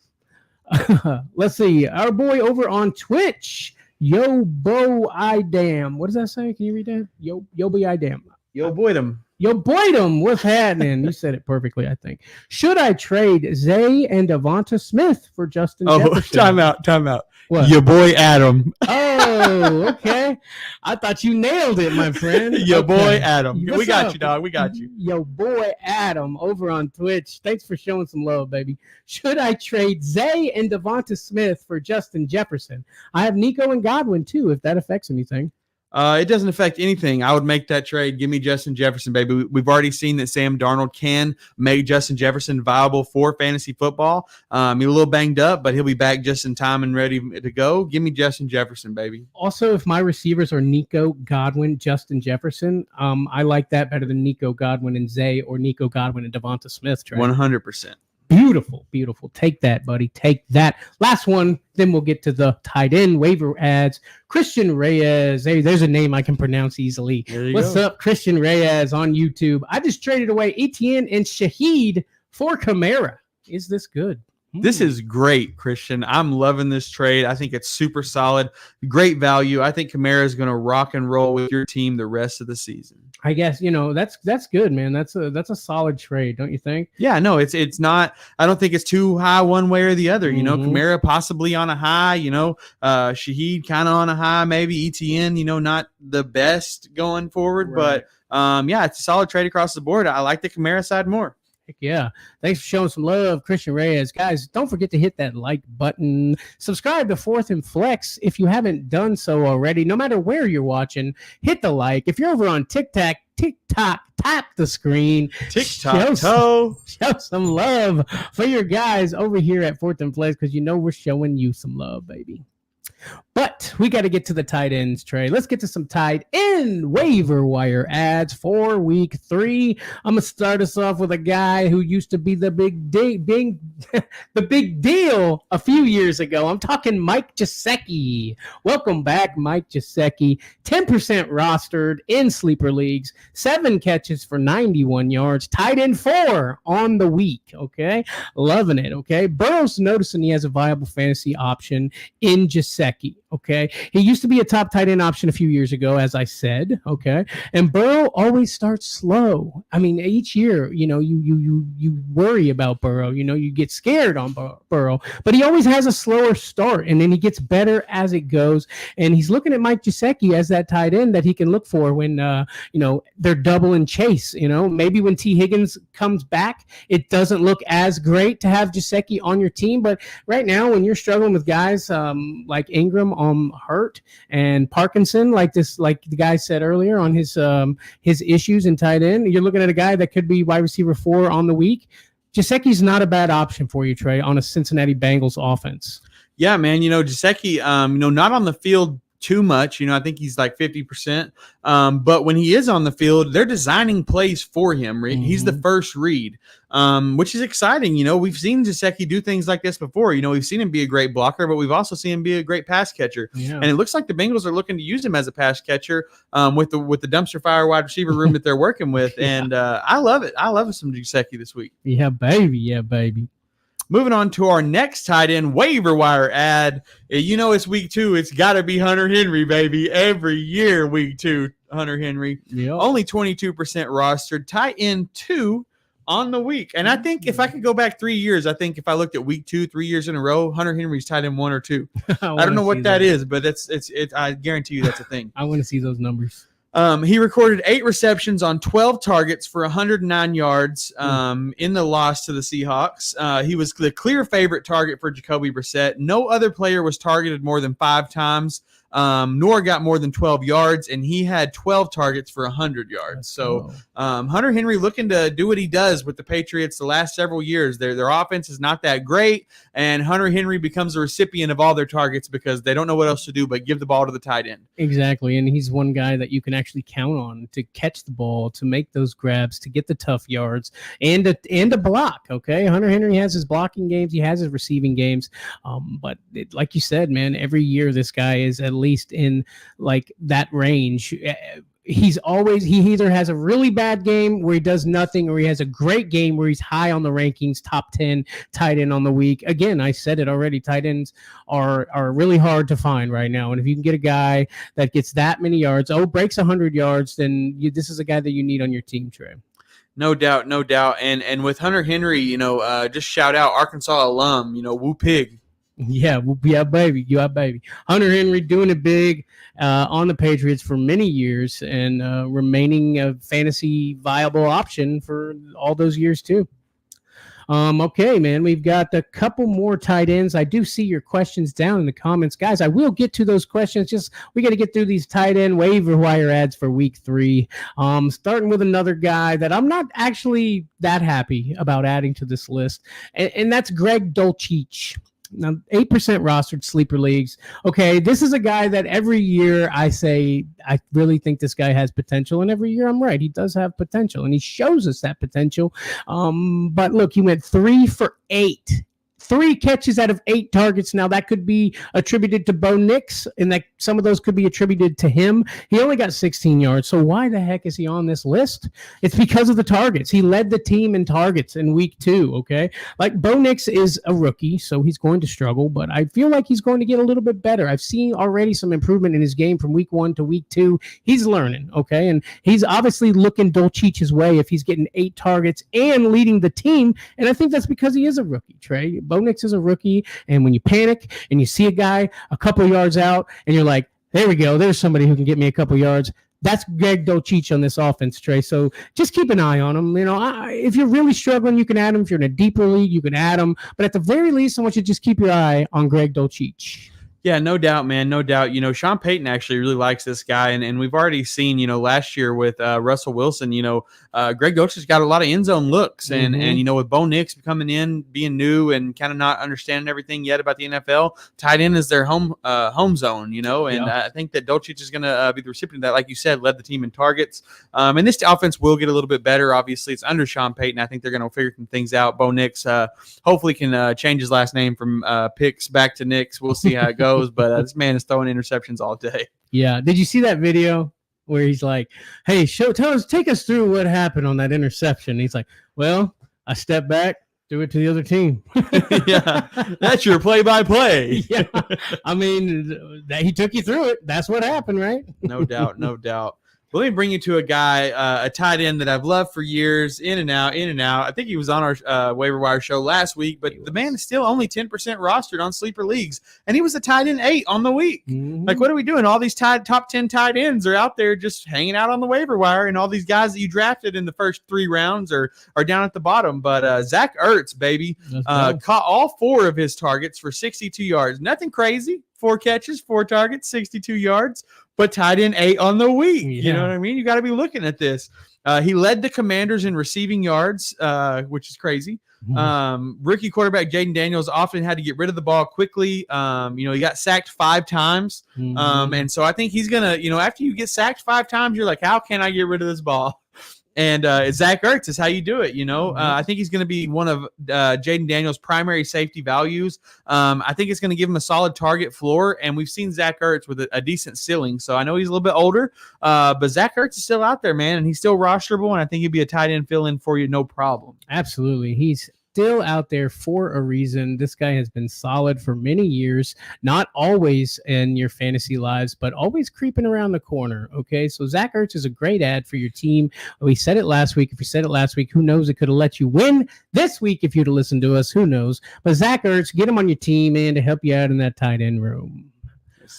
Let's see. Our boy over on Twitch, Yo Bo I Damn. What does that say? Can you read that? Yo Bo I Damn. Yo Boydum. Yo Boydum. What's happening? You said it perfectly, I think. Should I trade Zay and Devonta Smith for Justin Jefferson? Time out. What? Your boy Adam. Oh, okay. I thought you nailed it, my friend. Your boy Adam. We got you, dog. We got you. Yo boy Adam over on Twitch. Thanks for showing some love, baby. Should I trade Zay and Devonta Smith for Justin Jefferson? I have Nico and Godwin too, if that affects anything. It doesn't affect anything. I would make that trade. Give me Justin Jefferson, baby. We've already seen that Sam Darnold can make Justin Jefferson viable for fantasy football. He's a little banged up, but he'll be back just in time and ready to go. Give me Justin Jefferson, baby. Also, if my receivers are Nico, Godwin, Justin Jefferson, I like that better than Nico, Godwin, and Zay, or Nico, Godwin, and Devonta Smith. 100%. Beautiful, beautiful. Take that, buddy. Take that. Last one, then we'll get to the tight end waiver ads. Christian Reyes. Hey, there's a name I can pronounce easily. What's up, Christian Reyes on YouTube? I just traded away Etienne and Shaheed for Kamara. Is this good? This is great, Christian. I'm loving this trade. I think it's super solid. Great value. I think Kamara is going to rock and roll with your team the rest of the season. I guess, that's good, man. That's a solid trade, don't you think? Yeah, no, it's not. I don't think it's too high one way or the other. Kamara possibly on a high, Shaheed kind of on a high, maybe Etienne, not the best going forward. Right. But it's a solid trade across the board. I like the Kamara side more. Heck yeah. Thanks for showing some love, Christian Reyes. Guys, don't forget to hit that like button. Subscribe to Fourth and Flex if you haven't done so already. No matter where you're watching, hit the like. If you're over on TikTok, tap the screen. Show some love for your guys over here at Fourth and Flex, because we're showing you some love, baby. But we got to get to the tight ends, Trey. Let's get to some tight end waiver wire ads for week 3. I'm going to start us off with a guy who used to be the big deal a few years ago. I'm talking Mike Gesicki. Welcome back, Mike Gesicki. 10% rostered in sleeper leagues, 7 catches for 91 yards, tight end 4 on the week. Okay, loving it. Okay, Burrow's noticing he has a viable fantasy option in Gesicki. Okay. He used to be a top tight end option a few years ago, as I said. Okay. And Burrow always starts slow. I mean, each year, you worry about Burrow. You get scared on Burrow, but he always has a slower start, and then he gets better as it goes. And he's looking at Mike Gesicki as that tight end that he can look for when they're double and chase. Maybe when T. Higgins comes back, it doesn't look as great to have Gesicki on your team. But right now, when you're struggling with guys like Ingram hurt and Parkinson, like the guy said earlier on his issues in tight end, you're looking at a guy that could be wide receiver 4 on the week. Gesicki's not a bad option for you, Trey, on a Cincinnati Bengals offense. Yeah, man. Gesicki, not on the field too much. I think he's like 50%. But when he is on the field, they're designing plays for him. Mm-hmm. He's the first read, which is exciting. We've seen Gesicki do things like this before. We've seen him be a great blocker, but we've also seen him be a great pass catcher. Yeah. And it looks like the Bengals are looking to use him as a pass catcher with the dumpster fire wide receiver room that they're working with. Yeah. And I love it. I love some Gesicki this week. Yeah, baby. Yeah, baby. Moving on to our next tight end waiver wire ad. It's week 2. It's got to be Hunter Henry, baby. Every year, week 2, Hunter Henry. Yep. Only 22% rostered. Tight end 2 on the week. And I think if I could go back 3 years, I think if I looked at week 2, 3 years in a row, Hunter Henry's tight end 1 or 2. I don't know what that is, but it's I guarantee you that's a thing. I want to see those numbers. He recorded 8 receptions on 12 targets for 109 yards in the loss to the Seahawks. He was the clear favorite target for Jacoby Brissett. No other player was targeted more than 5 times, nor got more than 12 yards, and he had 12 targets for 100 yards. So Hunter Henry looking to do what he does with the Patriots the last several years. Their offense is not that great, and Hunter Henry becomes a recipient of all their targets because they don't know what else to do but give the ball to the tight end. Exactly, and he's one guy that you can actually count on to catch the ball, to make those grabs, to get the tough yards, and a block. Okay, Hunter Henry has his blocking games, he has his receiving games, but like you said, man, every year this guy is at least in like that range. He either has a really bad game where he does nothing, or he has a great game where he's high on the rankings, top 10 tight end on the week. Again, I said it already, tight ends are really hard to find right now. And if you can get a guy that gets that many yards, breaks 100 yards, then this is a guy that you need on your team, Trey. No doubt. And with Hunter Henry, just shout out Arkansas alum, Woo Pig. Yeah, baby. Hunter Henry doing it big on the Patriots for many years, and remaining a fantasy viable option for all those years too. Okay, man, we've got a couple more tight ends. I do see your questions down in the comments, guys. I will get to those questions. Just we got to get through these tight end waiver wire ads for week 3. Starting with another guy that I'm not actually that happy about adding to this list, and that's Greg Dulcich. Now, 8% rostered sleeper leagues. Okay, this is a guy that every year I say I really think this guy has potential, and every year I'm right. He does have potential, and he shows us that potential. But look, he went 3 for 8. 3 catches out of 8 targets. Now, that could be attributed to Bo Nix, and that some of those could be attributed to him. He only got 16 yards, so why the heck is he on this list? It's because of the targets. He led the team in targets in week 2, okay? Like, Bo Nix is a rookie, so he's going to struggle, but I feel like he's going to get a little bit better. I've seen already some improvement in his game from week 1 to week 2. He's learning, okay? And he's obviously looking Dulcich's way if he's getting 8 targets and leading the team, and I think that's because he is a rookie, Trey. Bo Nix is a rookie, and when you panic and you see a guy a couple of yards out and you're like, there we go, there's somebody who can get me a couple of yards, that's Greg Dulcich on this offense, Trey. So just keep an eye on him. If you're really struggling, you can add him. If you're in a deeper league, you can add him. But at the very least, I want you to just keep your eye on Greg Dulcich. Yeah, no doubt, man. No doubt. Sean Payton actually really likes this guy. And we've already seen, last year with Russell Wilson, Greg Dulcich got a lot of end zone looks. And with Bo Nix coming in, being new and kind of not understanding everything yet about the NFL, tight end is their home zone, And yeah. I think that Dulcich is going to be the recipient of that. Like you said, led the team in targets. And this offense will get a little bit better. Obviously, it's under Sean Payton. I think they're going to figure some things out. Bo Nix hopefully can change his last name from Picks back to Nix. We'll see how it goes. But this man is throwing interceptions all day. Yeah. Did you see that video where he's like, hey, take us through what happened on that interception? He's like, well, I stepped back, Do it to the other team. Yeah, that's your play-by-play. Yeah, I mean, he took you through it. That's what happened, right? No doubt, no doubt. Well, let me bring you to a guy, a tight end that I've loved for years, in and out, in and out. I think he was on our waiver wire show last week, but the man is still only 10% rostered on sleeper leagues, and he was a tight end 8 on the week. Mm-hmm. Like, what are we doing? All these top 10 tight ends are out there just hanging out on the waiver wire, and all these guys that you drafted in the first 3 rounds are down at the bottom. But Zach Ertz, baby, caught all 4 of his targets for 62 yards. Nothing crazy. 4 catches, 4 targets, 62 yards, but tied in 8 on the week. Yeah. You know what I mean? You got to be looking at this. He led the Commanders in receiving yards, which is crazy. Rookie quarterback Jaden Daniels often had to get rid of the ball quickly. He got sacked 5 times. And so I think he's going to, after you get sacked 5 times, you're like, how can I get rid of this ball? And Zach Ertz is how you do it, I think he's going to be one of Jaden Daniels' primary safety values. I think it's going to give him a solid target floor, and we've seen Zach Ertz with a decent ceiling. So I know he's a little bit older, but Zach Ertz is still out there, man, and he's still rosterable, and I think he'd be a tight end fill-in for you, no problem. Absolutely. He's still out there for a reason. This guy has been solid for many years, not always in your fantasy lives, but always creeping around the corner. Okay, so Zach Ertz is a great ad for your team. We said it last week. If you said it last week, who knows? It could have let you win this week if you'd have listened to us. Who knows? But Zach Ertz, get him on your team and to help you out in that tight end room.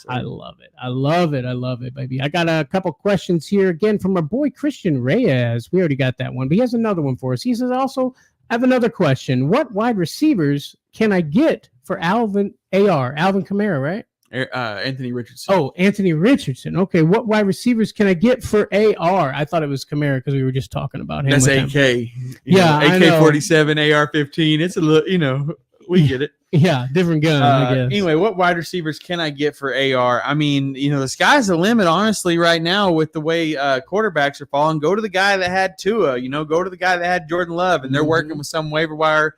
I love it. I love it. I love it, baby. I got a couple questions here again from our boy Christian Reyes. We already got that one, but he has another one for us. He says also, I have another question. What wide receivers can I get for Alvin Kamara, right? Anthony Richardson. Oh, Anthony Richardson. Okay. What wide receivers can I get for AR? I thought it was Kamara because we were just talking about him. That's AK. AK-47, AR-15. It's a little, we get it. Yeah, different gun, I guess. Anyway, what wide receivers can I get for AR? I mean, the sky's the limit, honestly, right now with the way quarterbacks are falling. Go to the guy that had Tua, go to the guy that had Jordan Love, and they're working with some waiver wire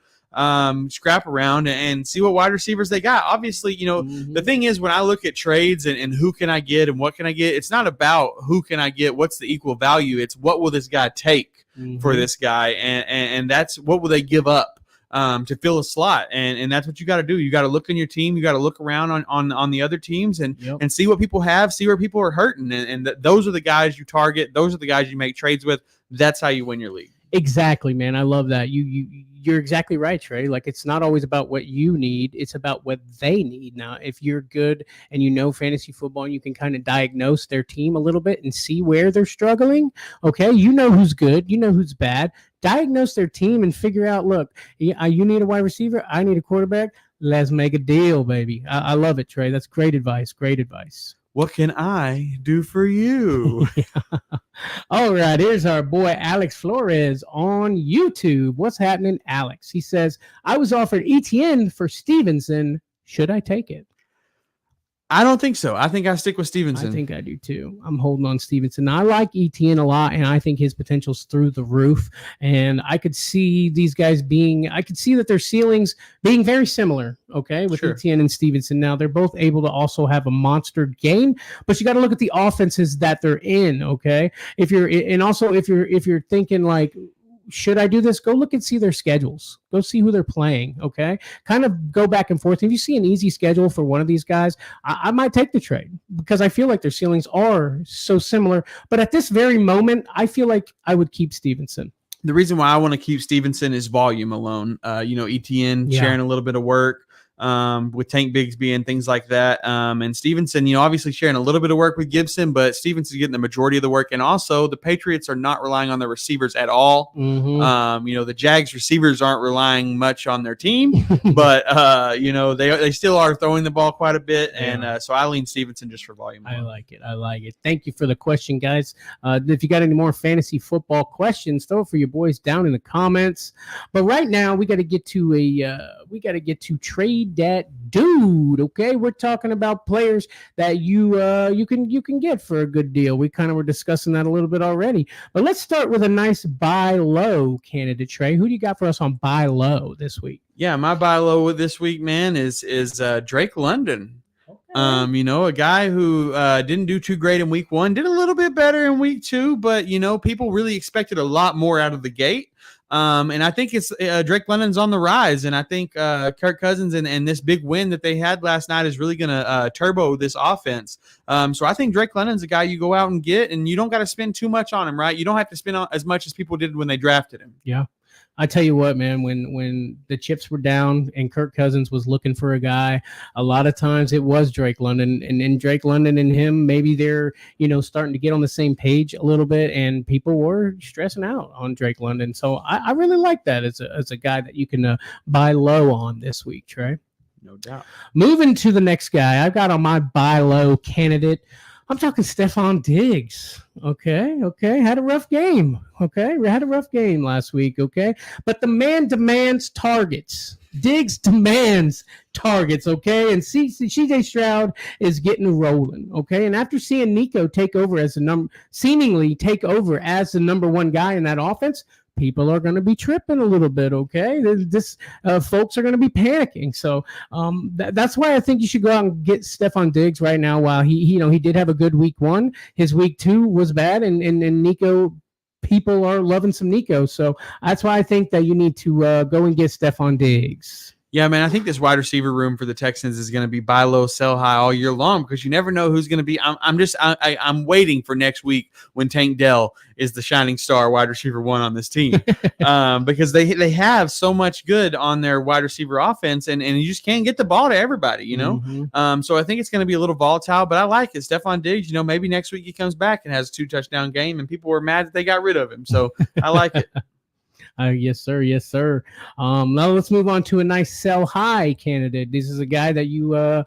scrap around and see what wide receivers they got. Obviously, the thing is, when I look at trades and who can I get and what can I get, it's not about who can I get, what's the equal value. It's what will this guy take for this guy, and that's what will they give up to fill a slot, and that's what you got to do. You got to look in your team. You got to look around on the other teams and see what people have, see where people are hurting, and those are the guys you target. Those are the guys you make trades with. That's how you win your league. Exactly, man. I love that. You're exactly right, Trey. Like, it's not always about what you need. It's about what they need. Now, if you're good and fantasy football, you can kind of diagnose their team a little bit and see where they're struggling. Okay, you know who's good. You know who's bad. Diagnose their team and figure out, look, you need a wide receiver. I need a quarterback. Let's make a deal, baby. I love it, Trey. That's great advice. Great advice. What can I do for you? All right, here's our boy Alex Flores on YouTube. What's happening, Alex? He says, I was offered ETN for Stevenson. Should I take it? I don't think so. I think I stick with Stevenson. I think I do too. I'm holding on Stevenson. I like ETN a lot, and I think his potential's through the roof. And I could see these guys I could see that their ceilings being very similar, okay, with ETN and Stevenson. Now, they're both able to also have a monster game, but you got to look at the offenses that they're in, okay? If you're thinking like, should I do this? Go look and see their schedules. Go see who they're playing, okay? Kind of go back and forth. If you see an easy schedule for one of these guys, I might take the trade because I feel like their ceilings are so similar. But at this very moment, I feel like I would keep Stevenson. The reason why I want to keep Stevenson is volume alone. ETN sharing a little bit of work with Tank Bigsby and things like that. And Stevenson, obviously sharing a little bit of work with Gibson, but Stevenson's getting the majority of the work. And also the Patriots are not relying on their receivers at all. The Jags receivers aren't relying much on their team, but they still are throwing the ball quite a bit. And so I lean Stevenson just for volume. I like it. Thank you for the question, guys. If you got any more fantasy football questions, throw it for your boys down in the comments. But right now we got to get to trade that dude. Okay, we're talking about players that you can get for a good deal. We kind of were discussing that a little bit already, but let's start with a nice buy low candidate. Trey, who do you got for us on buy low this week? Yeah, my buy low this week, man, is Drake London. A guy who didn't do too great in week 1, did a little bit better in week 2, but people really expected a lot more out of the gate. And I think it's Drake London's on the rise. And I think Kirk Cousins and this big win that they had last night is really going to turbo this offense. So I think Drake London's a guy you go out and get, and you don't got to spend too much on him, right? You don't have to spend as much as people did when they drafted him. Yeah. I tell you what, man, when the chips were down and Kirk Cousins was looking for a guy, a lot of times it was Drake London, and Drake London and him, maybe they're, starting to get on the same page a little bit, and people were stressing out on Drake London. So I really like that as a guy that you can buy low on this week, Trey. No doubt. Moving to the next guy, I've got on my buy low candidate. I'm talking Stephon Diggs. Okay. Had a rough game. Okay. We had a rough game last week. Okay. But the man demands targets. Diggs demands targets. Okay. And CJ Stroud is getting rolling. Okay. And after seeing Nico seemingly take over as the number one guy in that offense, people are going to be tripping a little bit, okay? Folks are going to be panicking. So that's why I think you should go out and get Stephon Diggs right now. While he did have a good week 1, his week 2 was bad, and Nico, people are loving some Nico. So that's why I think that you need to go and get Stephon Diggs. Yeah, man, I think this wide receiver room for the Texans is going to be buy low, sell high all year long, because you never know who's going to be. I'm waiting for next week when Tank Dell is the shining star wide receiver 1 on this team, because they have so much good on their wide receiver offense, and you just can't get the ball to everybody, Mm-hmm. So I think it's going to be a little volatile, but I like it. Stephon Diggs, maybe next week he comes back and has a 2-touchdown game, and people were mad that they got rid of him. So I like it. Yes, sir. Now let's move on to a nice sell high candidate. This is a guy that you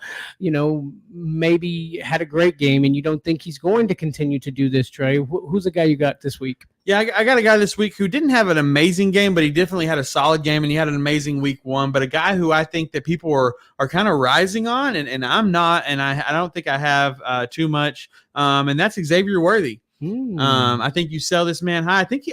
maybe had a great game and you don't think he's going to continue to do this, Trey. Who's the guy you got this week? Yeah, I got a guy this week who didn't have an amazing game, but he definitely had a solid game, and he had an amazing week 1. But a guy who I think that people are kind of rising on, and I'm not, and I don't think I have too much, and that's Xavier Worthy. I think you sell this man high. I think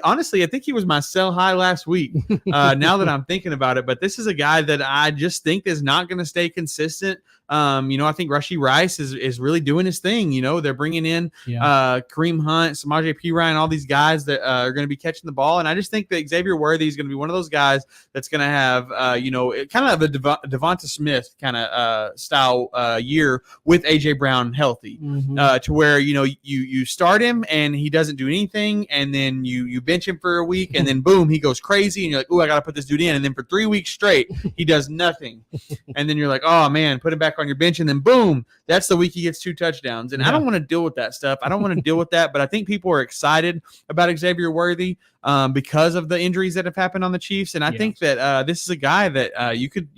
he was my sell high last week. Now that I'm thinking about it, but this is a guy that I just think is not going to stay consistent. I think Rashee Rice is really doing his thing. They're bringing in Kareem Hunt, Samaje Perine, all these guys that are going to be catching the ball. And I just think that Xavier Worthy is going to be one of those guys that's going to have, kind of a Devonta Smith kind of style year with A.J. Brown healthy, to where, you start him and he doesn't do anything. And then you bench him for a week and then boom, he goes crazy. And you're like, oh, I got to put this dude in. And then for 3 weeks straight, he does nothing. And then you're like, oh man, put him back on your bench, and then boom, that's the week he gets 2 touchdowns. And I don't want to deal with that stuff. I don't want to deal with that, but I think people are excited about Xavier Worthy because of the injuries that have happened on the Chiefs. And I think that this is a guy that you could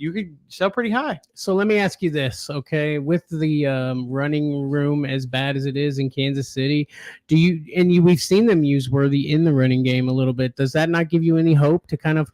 sell pretty high. So let me ask you this, okay? With the running room as bad as it is in Kansas City, we've seen them use Worthy in the running game a little bit. Does that not give you any hope to kind of,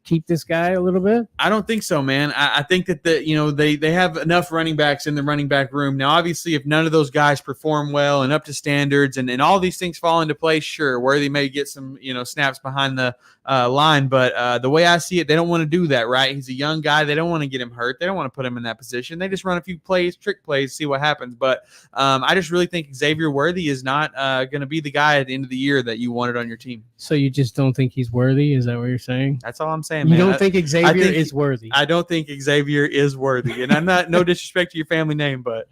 keep this guy a little bit? I don't think so, man. I think that they have enough running backs in the running back room. Now, obviously, if none of those guys perform well and up to standards and all these things fall into place, sure, Worthy may get some, snaps behind the line. But the way I see it, they don't want to do that, right? He's a young guy. They don't want to get him hurt. They don't want to put him in that position. They just run a few trick plays, see what happens. But I just really think Xavier Worthy is not going to be the guy at the end of the year that you wanted on your team. So you just don't think he's worthy? Is that what you're saying? That's all I'm saying, man. You don't think Xavier is worthy? I don't think Xavier is worthy. And I'm not, no disrespect to your family name, but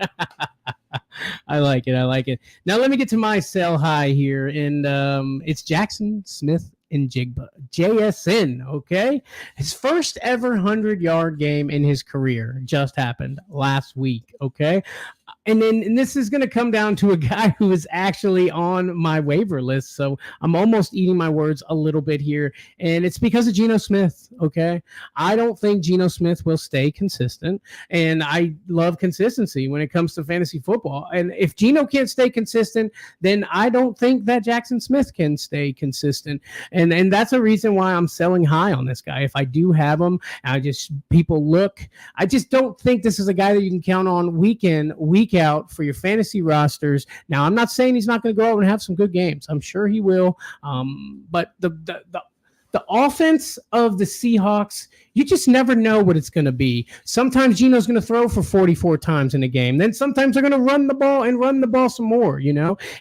I like it. Now let me get to my sell high here, and it's Jackson Smith and Jigba, JSN, okay? His first ever 100-yard game in his career just happened last week, okay? And this is going to come down to a guy who is actually on my waiver list. So I'm almost eating my words a little bit here. And it's because of Geno Smith, okay? I don't think Geno Smith will stay consistent. And I love consistency when it comes to fantasy football. And if Geno can't stay consistent, then I don't think that Jackson Smith can stay consistent. And that's a reason why I'm selling high on this guy. If I do have him, I just don't think this is a guy that you can count on week in, week out for your fantasy rosters. Now, I'm not saying he's not going to go out and have some good games. I'm sure he will. But the the offense of the Seahawks, you just never know what it's going to be. Sometimes Geno's going to throw for 44 times in a game. Then sometimes they're going to run the ball some more,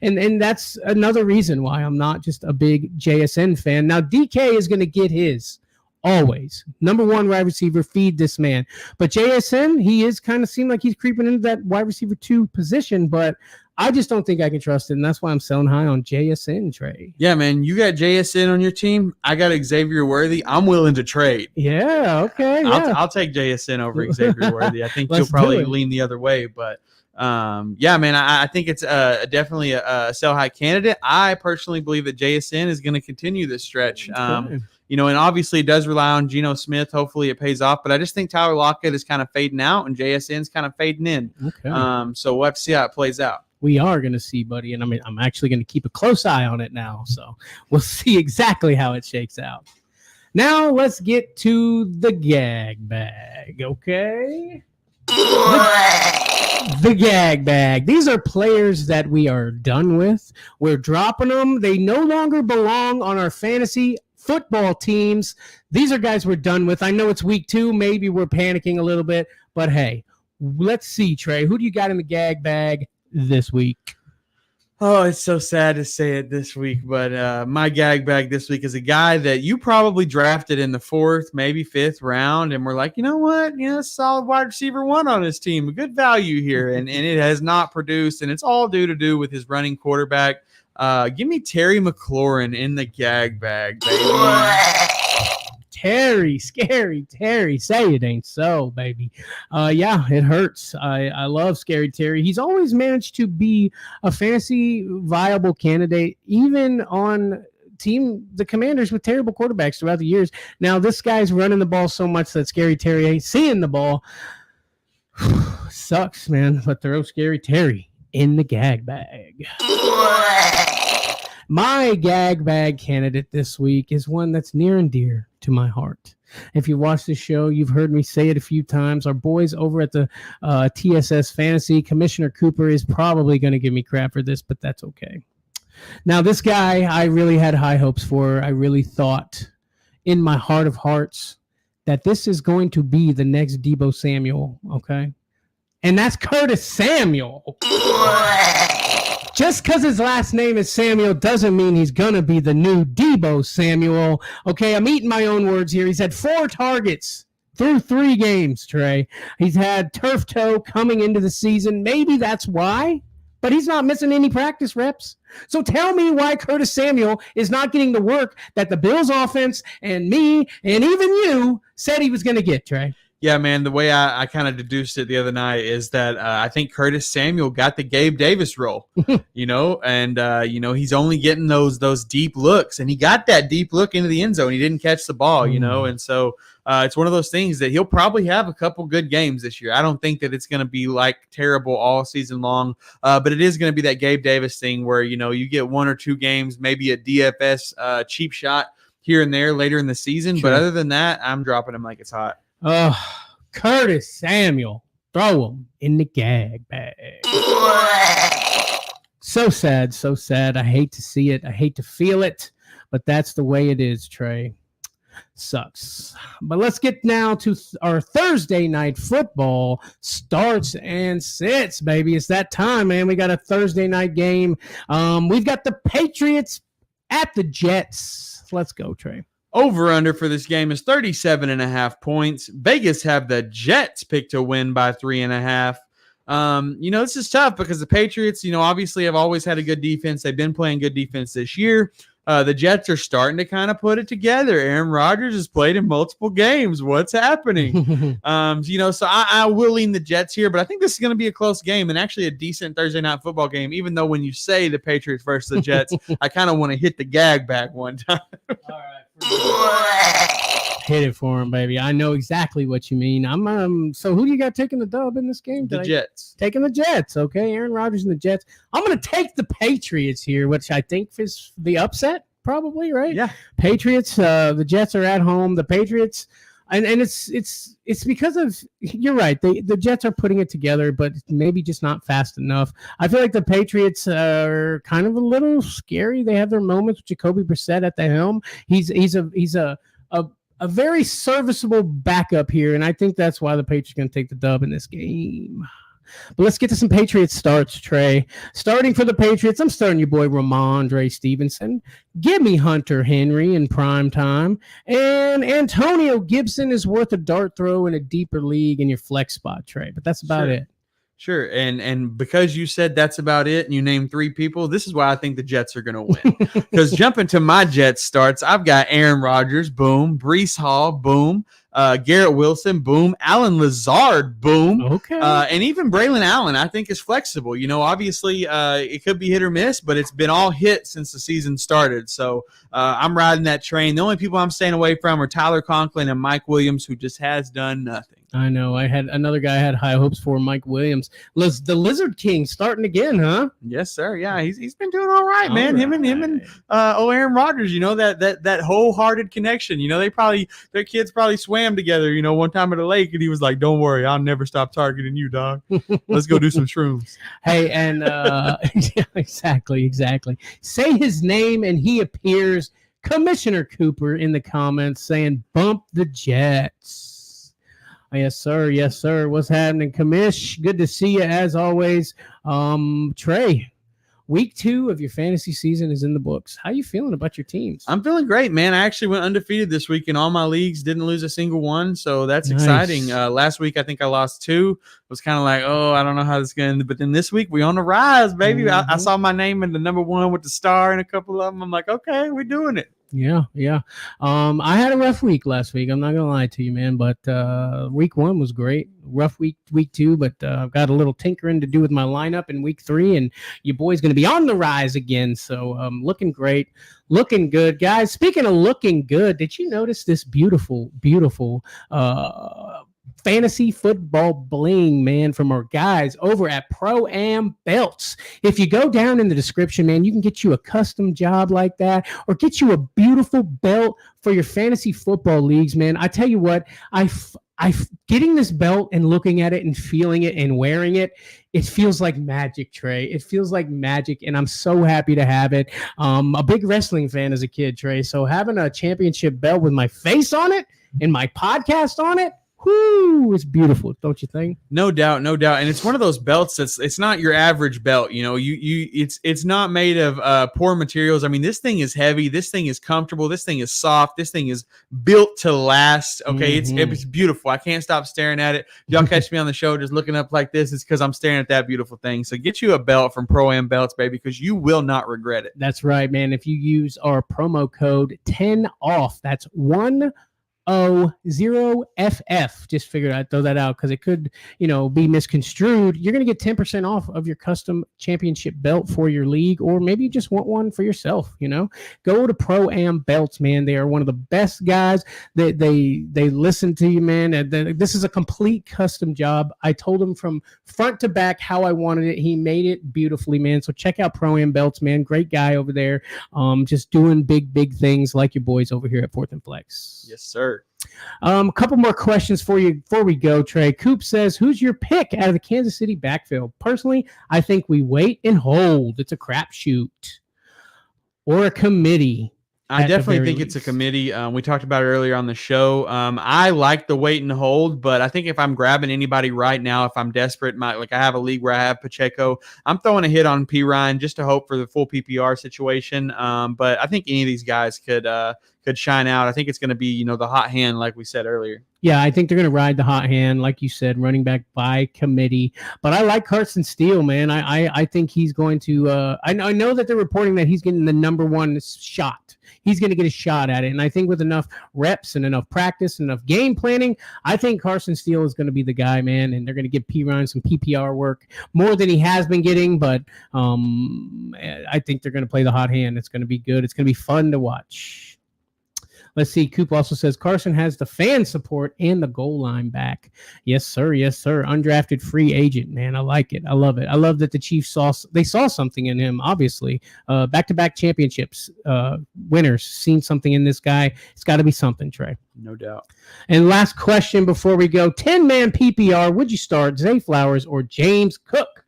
And that's another reason why I'm not just a big JSN fan. Now, DK is going to get his. Always. Number one wide receiver, feed this man. But JSN, he is kind of seemed like he's creeping into that wide receiver 2 position, but I just don't think I can trust it, and that's why I'm selling high on JSN, Trey. Yeah, man, you got JSN on your team. I got Xavier Worthy. I'm willing to trade. Yeah, okay. I'll take JSN over Xavier Worthy. I think he'll probably lean the other way, but yeah, man, I think it's definitely a sell high candidate. I personally believe that JSN is going to continue this stretch. And obviously it does rely on Geno Smith. Hopefully it pays off, but I just think Tyler Lockett is kind of fading out and JSN's kind of fading in. Okay. So we'll have to see how it plays out. We are going to see, buddy, and I'm actually going to keep a close eye on it now. So we'll see exactly how it shakes out. Now let's get to the gag bag, okay? The gag bag. These are players that we are done with. We're dropping them. They no longer belong on our fantasy football teams. These are guys we're done with. I know it's week 2. Maybe we're panicking a little bit, but hey, let's see, Trey. Who do you got in the gag bag this week? Oh, it's so sad to say it this week, but my gag bag this week is a guy that you probably drafted in the 4th, maybe 5th round, and we're like, you know what? Solid wide receiver 1 on his team, a good value here, and it has not produced, and it's all due with his running quarterback. Give me Terry McLaurin in the gag bag, baby. Terry, scary Terry. Say it ain't so, baby. Yeah, it hurts. I love scary Terry. He's always managed to be a fantasy viable candidate, even on the Commanders with terrible quarterbacks throughout the years. Now, this guy's running the ball so much that scary Terry ain't seeing the ball. Sucks, man. But throw scary Terry in the gag bag. My gag bag candidate this week is one that's near and dear to my heart. If you watch the show, you've heard me say it a few times. Our boys over at the TSS Fantasy, Commissioner Cooper is probably going to give me crap for this, but that's okay. Now, this guy I really had high hopes for. I really thought in my heart of hearts that this is going to be the next Deebo Samuel, okay? And that's Curtis Samuel. Just because his last name is Samuel doesn't mean he's going to be the new Deebo Samuel. Okay, I'm eating my own words here. He's had 4 targets through 3 games, Trey. He's had turf toe coming into the season. Maybe that's why, but he's not missing any practice reps. So tell me why Curtis Samuel is not getting the work that the Bills offense and me and even you said he was going to get, Trey. Yeah, man, the way I kind of deduced it the other night is that I think Curtis Samuel got the Gabe Davis role, and he's only getting those deep looks, and he got that deep look into the end zone. He didn't catch the ball, and so it's one of those things that he'll probably have a couple good games this year. I don't think that it's going to be like terrible all season long, but it is going to be that Gabe Davis thing where, you get 1 or 2 games, maybe a DFS cheap shot here and there later in the season. Sure. But other than that, I'm dropping him like it's hot. Oh, Curtis Samuel, throw him in the gag bag. So sad, so sad. I hate to see it. I hate to feel it, but that's the way it is, Trey. Sucks. But let's get now to our Thursday night football starts and sits, baby. It's that time, man. We got a Thursday night game. We've got the Patriots at the Jets. Let's go, Trey. Over-under for this game is 37.5 points. Vegas have the Jets picked to win by 3.5. This is tough because the Patriots, obviously have always had a good defense. They've been playing good defense this year. The Jets are starting to kind of put it together. Aaron Rodgers has played in multiple games. What's happening? So I will lean the Jets here, but I think this is going to be a close game and actually a decent Thursday night football game, even though when you say the Patriots versus the Jets, I kind of want to hit the gag bag one time. All right. Hit it for him, baby. I know exactly what you mean. So who do you got taking the dub in this game? The Jets. Taking the Jets, okay. Aaron Rodgers and the Jets. I'm going to take the Patriots here, which I think is the upset, probably, right? Yeah. Patriots, the Jets are at home. The Patriots, And it's because of, you're right. The Jets are putting it together, but maybe just not fast enough. I feel like the Patriots are kind of a little scary. They have their moments with Jacoby Brissett at the helm. He's a very serviceable backup here, and I think that's why the Patriots are going to take the dub in this game. But let's get to some Patriots starts, Trey. Starting for the Patriots, I'm starting your boy Ramondre Stevenson. Give me Hunter Henry in prime time. And Antonio Gibson is worth a dart throw in a deeper league in your flex spot, Trey. But that's about it. Sure. And because you said that's about it and you named 3 people, this is why I think the Jets are going to win. Because jumping to my Jets starts, I've got Aaron Rodgers, boom. Breece Hall, boom. Garrett Wilson, boom. Allen Lazard, boom. Okay. And even Braylon Allen, I think, is flexible. You know, obviously, it could be hit or miss, but it's been all hit since the season started. So I'm riding that train. The only people I'm staying away from are Tyler Conklin and Mike Williams, who just has done nothing. I know. I had another guy I had high hopes for, Mike Williams. The Lizard King starting again, huh? Yes, sir. Yeah, he's been doing all right, man. All right. Him and Aaron Rodgers. You know, that wholehearted connection. You know, their kids probably swam together. You know, one time at a lake, and he was like, "Don't worry, I'll never stop targeting you, dog. Let's go do some shrooms." Hey, and exactly. Say his name, and he appears. Commissioner Cooper in the comments saying, "Bump the Jets." Yes, sir. Yes, sir. What's happening, Commish? Good to see you as always. Trey, week 2 of your fantasy season is in the books. How you feeling about your teams? I'm feeling great, man. I actually went undefeated this week in all my leagues. Didn't lose a single one, so that's exciting. Last week, I think I lost 2. It was kind of like, oh, I don't know how this is going to end. But then this week, we on the rise, baby. Mm-hmm. I saw my name in the number 1 with the star and a couple of them. I'm like, okay, we're doing it. Yeah. I had a rough week last week. I'm not gonna lie to you, man. But week 1 was great. Rough week 2, but I've got a little tinkering to do with my lineup in week 3, and your boy's gonna be on the rise again. So looking great, looking good, guys. Speaking of looking good, did you notice this beautiful fantasy football bling, man, from our guys over at Pro Am Belts? If you go down in the description, man, you can get you a custom job like that, or get you a beautiful belt for your fantasy football leagues, man. I tell you what, I getting this belt and looking at it and feeling it and wearing it, it feels like magic, Trey. It feels like magic, and I'm so happy to have it. A big wrestling fan as a kid, Trey, so having a championship belt with my face on it and my podcast on it, whoo, it's beautiful, don't you think? No doubt. And it's one of those belts it's not your average belt. You know, it's not made of poor materials. I mean, this thing is heavy. This thing is comfortable. This thing is soft. This thing is built to last. Okay, it's beautiful. I can't stop staring at it. Y'all catch me on the show just looking up like this. It's because I'm staring at that beautiful thing. So get you a belt from Pro Am Belts, baby, because you will not regret it. That's right, man. If you use our promo code 10OFF, that's 100FF. Just figured I'd throw that out because it could, be misconstrued. You're going to get 10% off of your custom championship belt for your league, or maybe you just want one for yourself. Go to Pro Am Belts, man. They are one of the best guys. They listen to you, man. This is a complete custom job. I told him from front to back how I wanted it. He made it beautifully, man. So check out Pro Am Belts, man. Great guy over there. Just doing big things like your boys over here at Fourth and Flex. Yes, sir. A couple more questions for you before we go, Trey. Coop says, who's your pick out of the Kansas City backfield? Personally, I think we wait and hold. It's a crapshoot or a committee. I definitely think it's a committee. We talked about it earlier on the show. I like the wait and hold, but I think if I'm grabbing anybody right now, if I'm desperate, I have a league where I have Pacheco, I'm throwing a hit on P. Ryan just to hope for the full PPR situation. But I think any of these guys could shine out. I think it's going to be, the hot hand, like we said earlier. Yeah, I think they're going to ride the hot hand, like you said, running back by committee. But I like Carson Steele, man. I think he's going to I know that they're reporting that he's getting the number 1 shot. He's going to get a shot at it. And I think with enough reps and enough practice and enough game planning, I think Carson Steele is going to be the guy, man. And they're going to give P. Ryan some PPR work more than he has been getting. But I think they're going to play the hot hand. It's going to be good. It's going to be fun to watch. Let's see. Coop also says Carson has the fan support and the goal line back. Yes, sir. Yes, sir. Undrafted free agent, man. I like it. I love it. I love that the Chiefs saw something in him, obviously. Back-to-back championships winners, seen something in this guy. It's got to be something, Trey. No doubt. And last question before we go. 10-man PPR, would you start Zay Flowers or James Cook?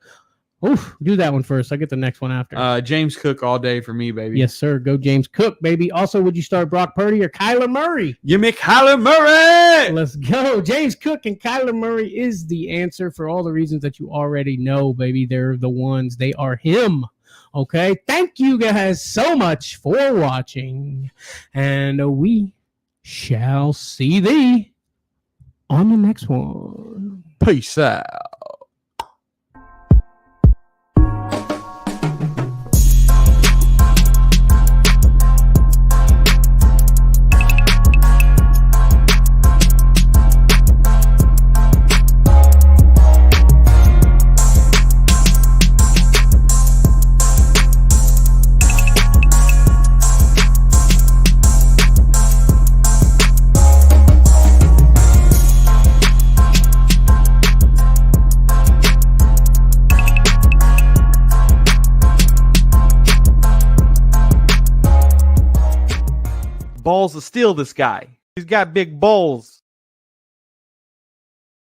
Oof, do that one first. I'll get the next one after. James Cook all day for me, baby. Yes, sir. Go James Cook, baby. Also, would you start Brock Purdy or Kyler Murray? Give me Kyler Murray! Let's go. James Cook and Kyler Murray is the answer for all the reasons that you already know, baby. They're the ones. They are him. Okay? Thank you guys so much for watching. And we shall see thee on the next one. Peace out. Balls to steal this guy. He's got big balls.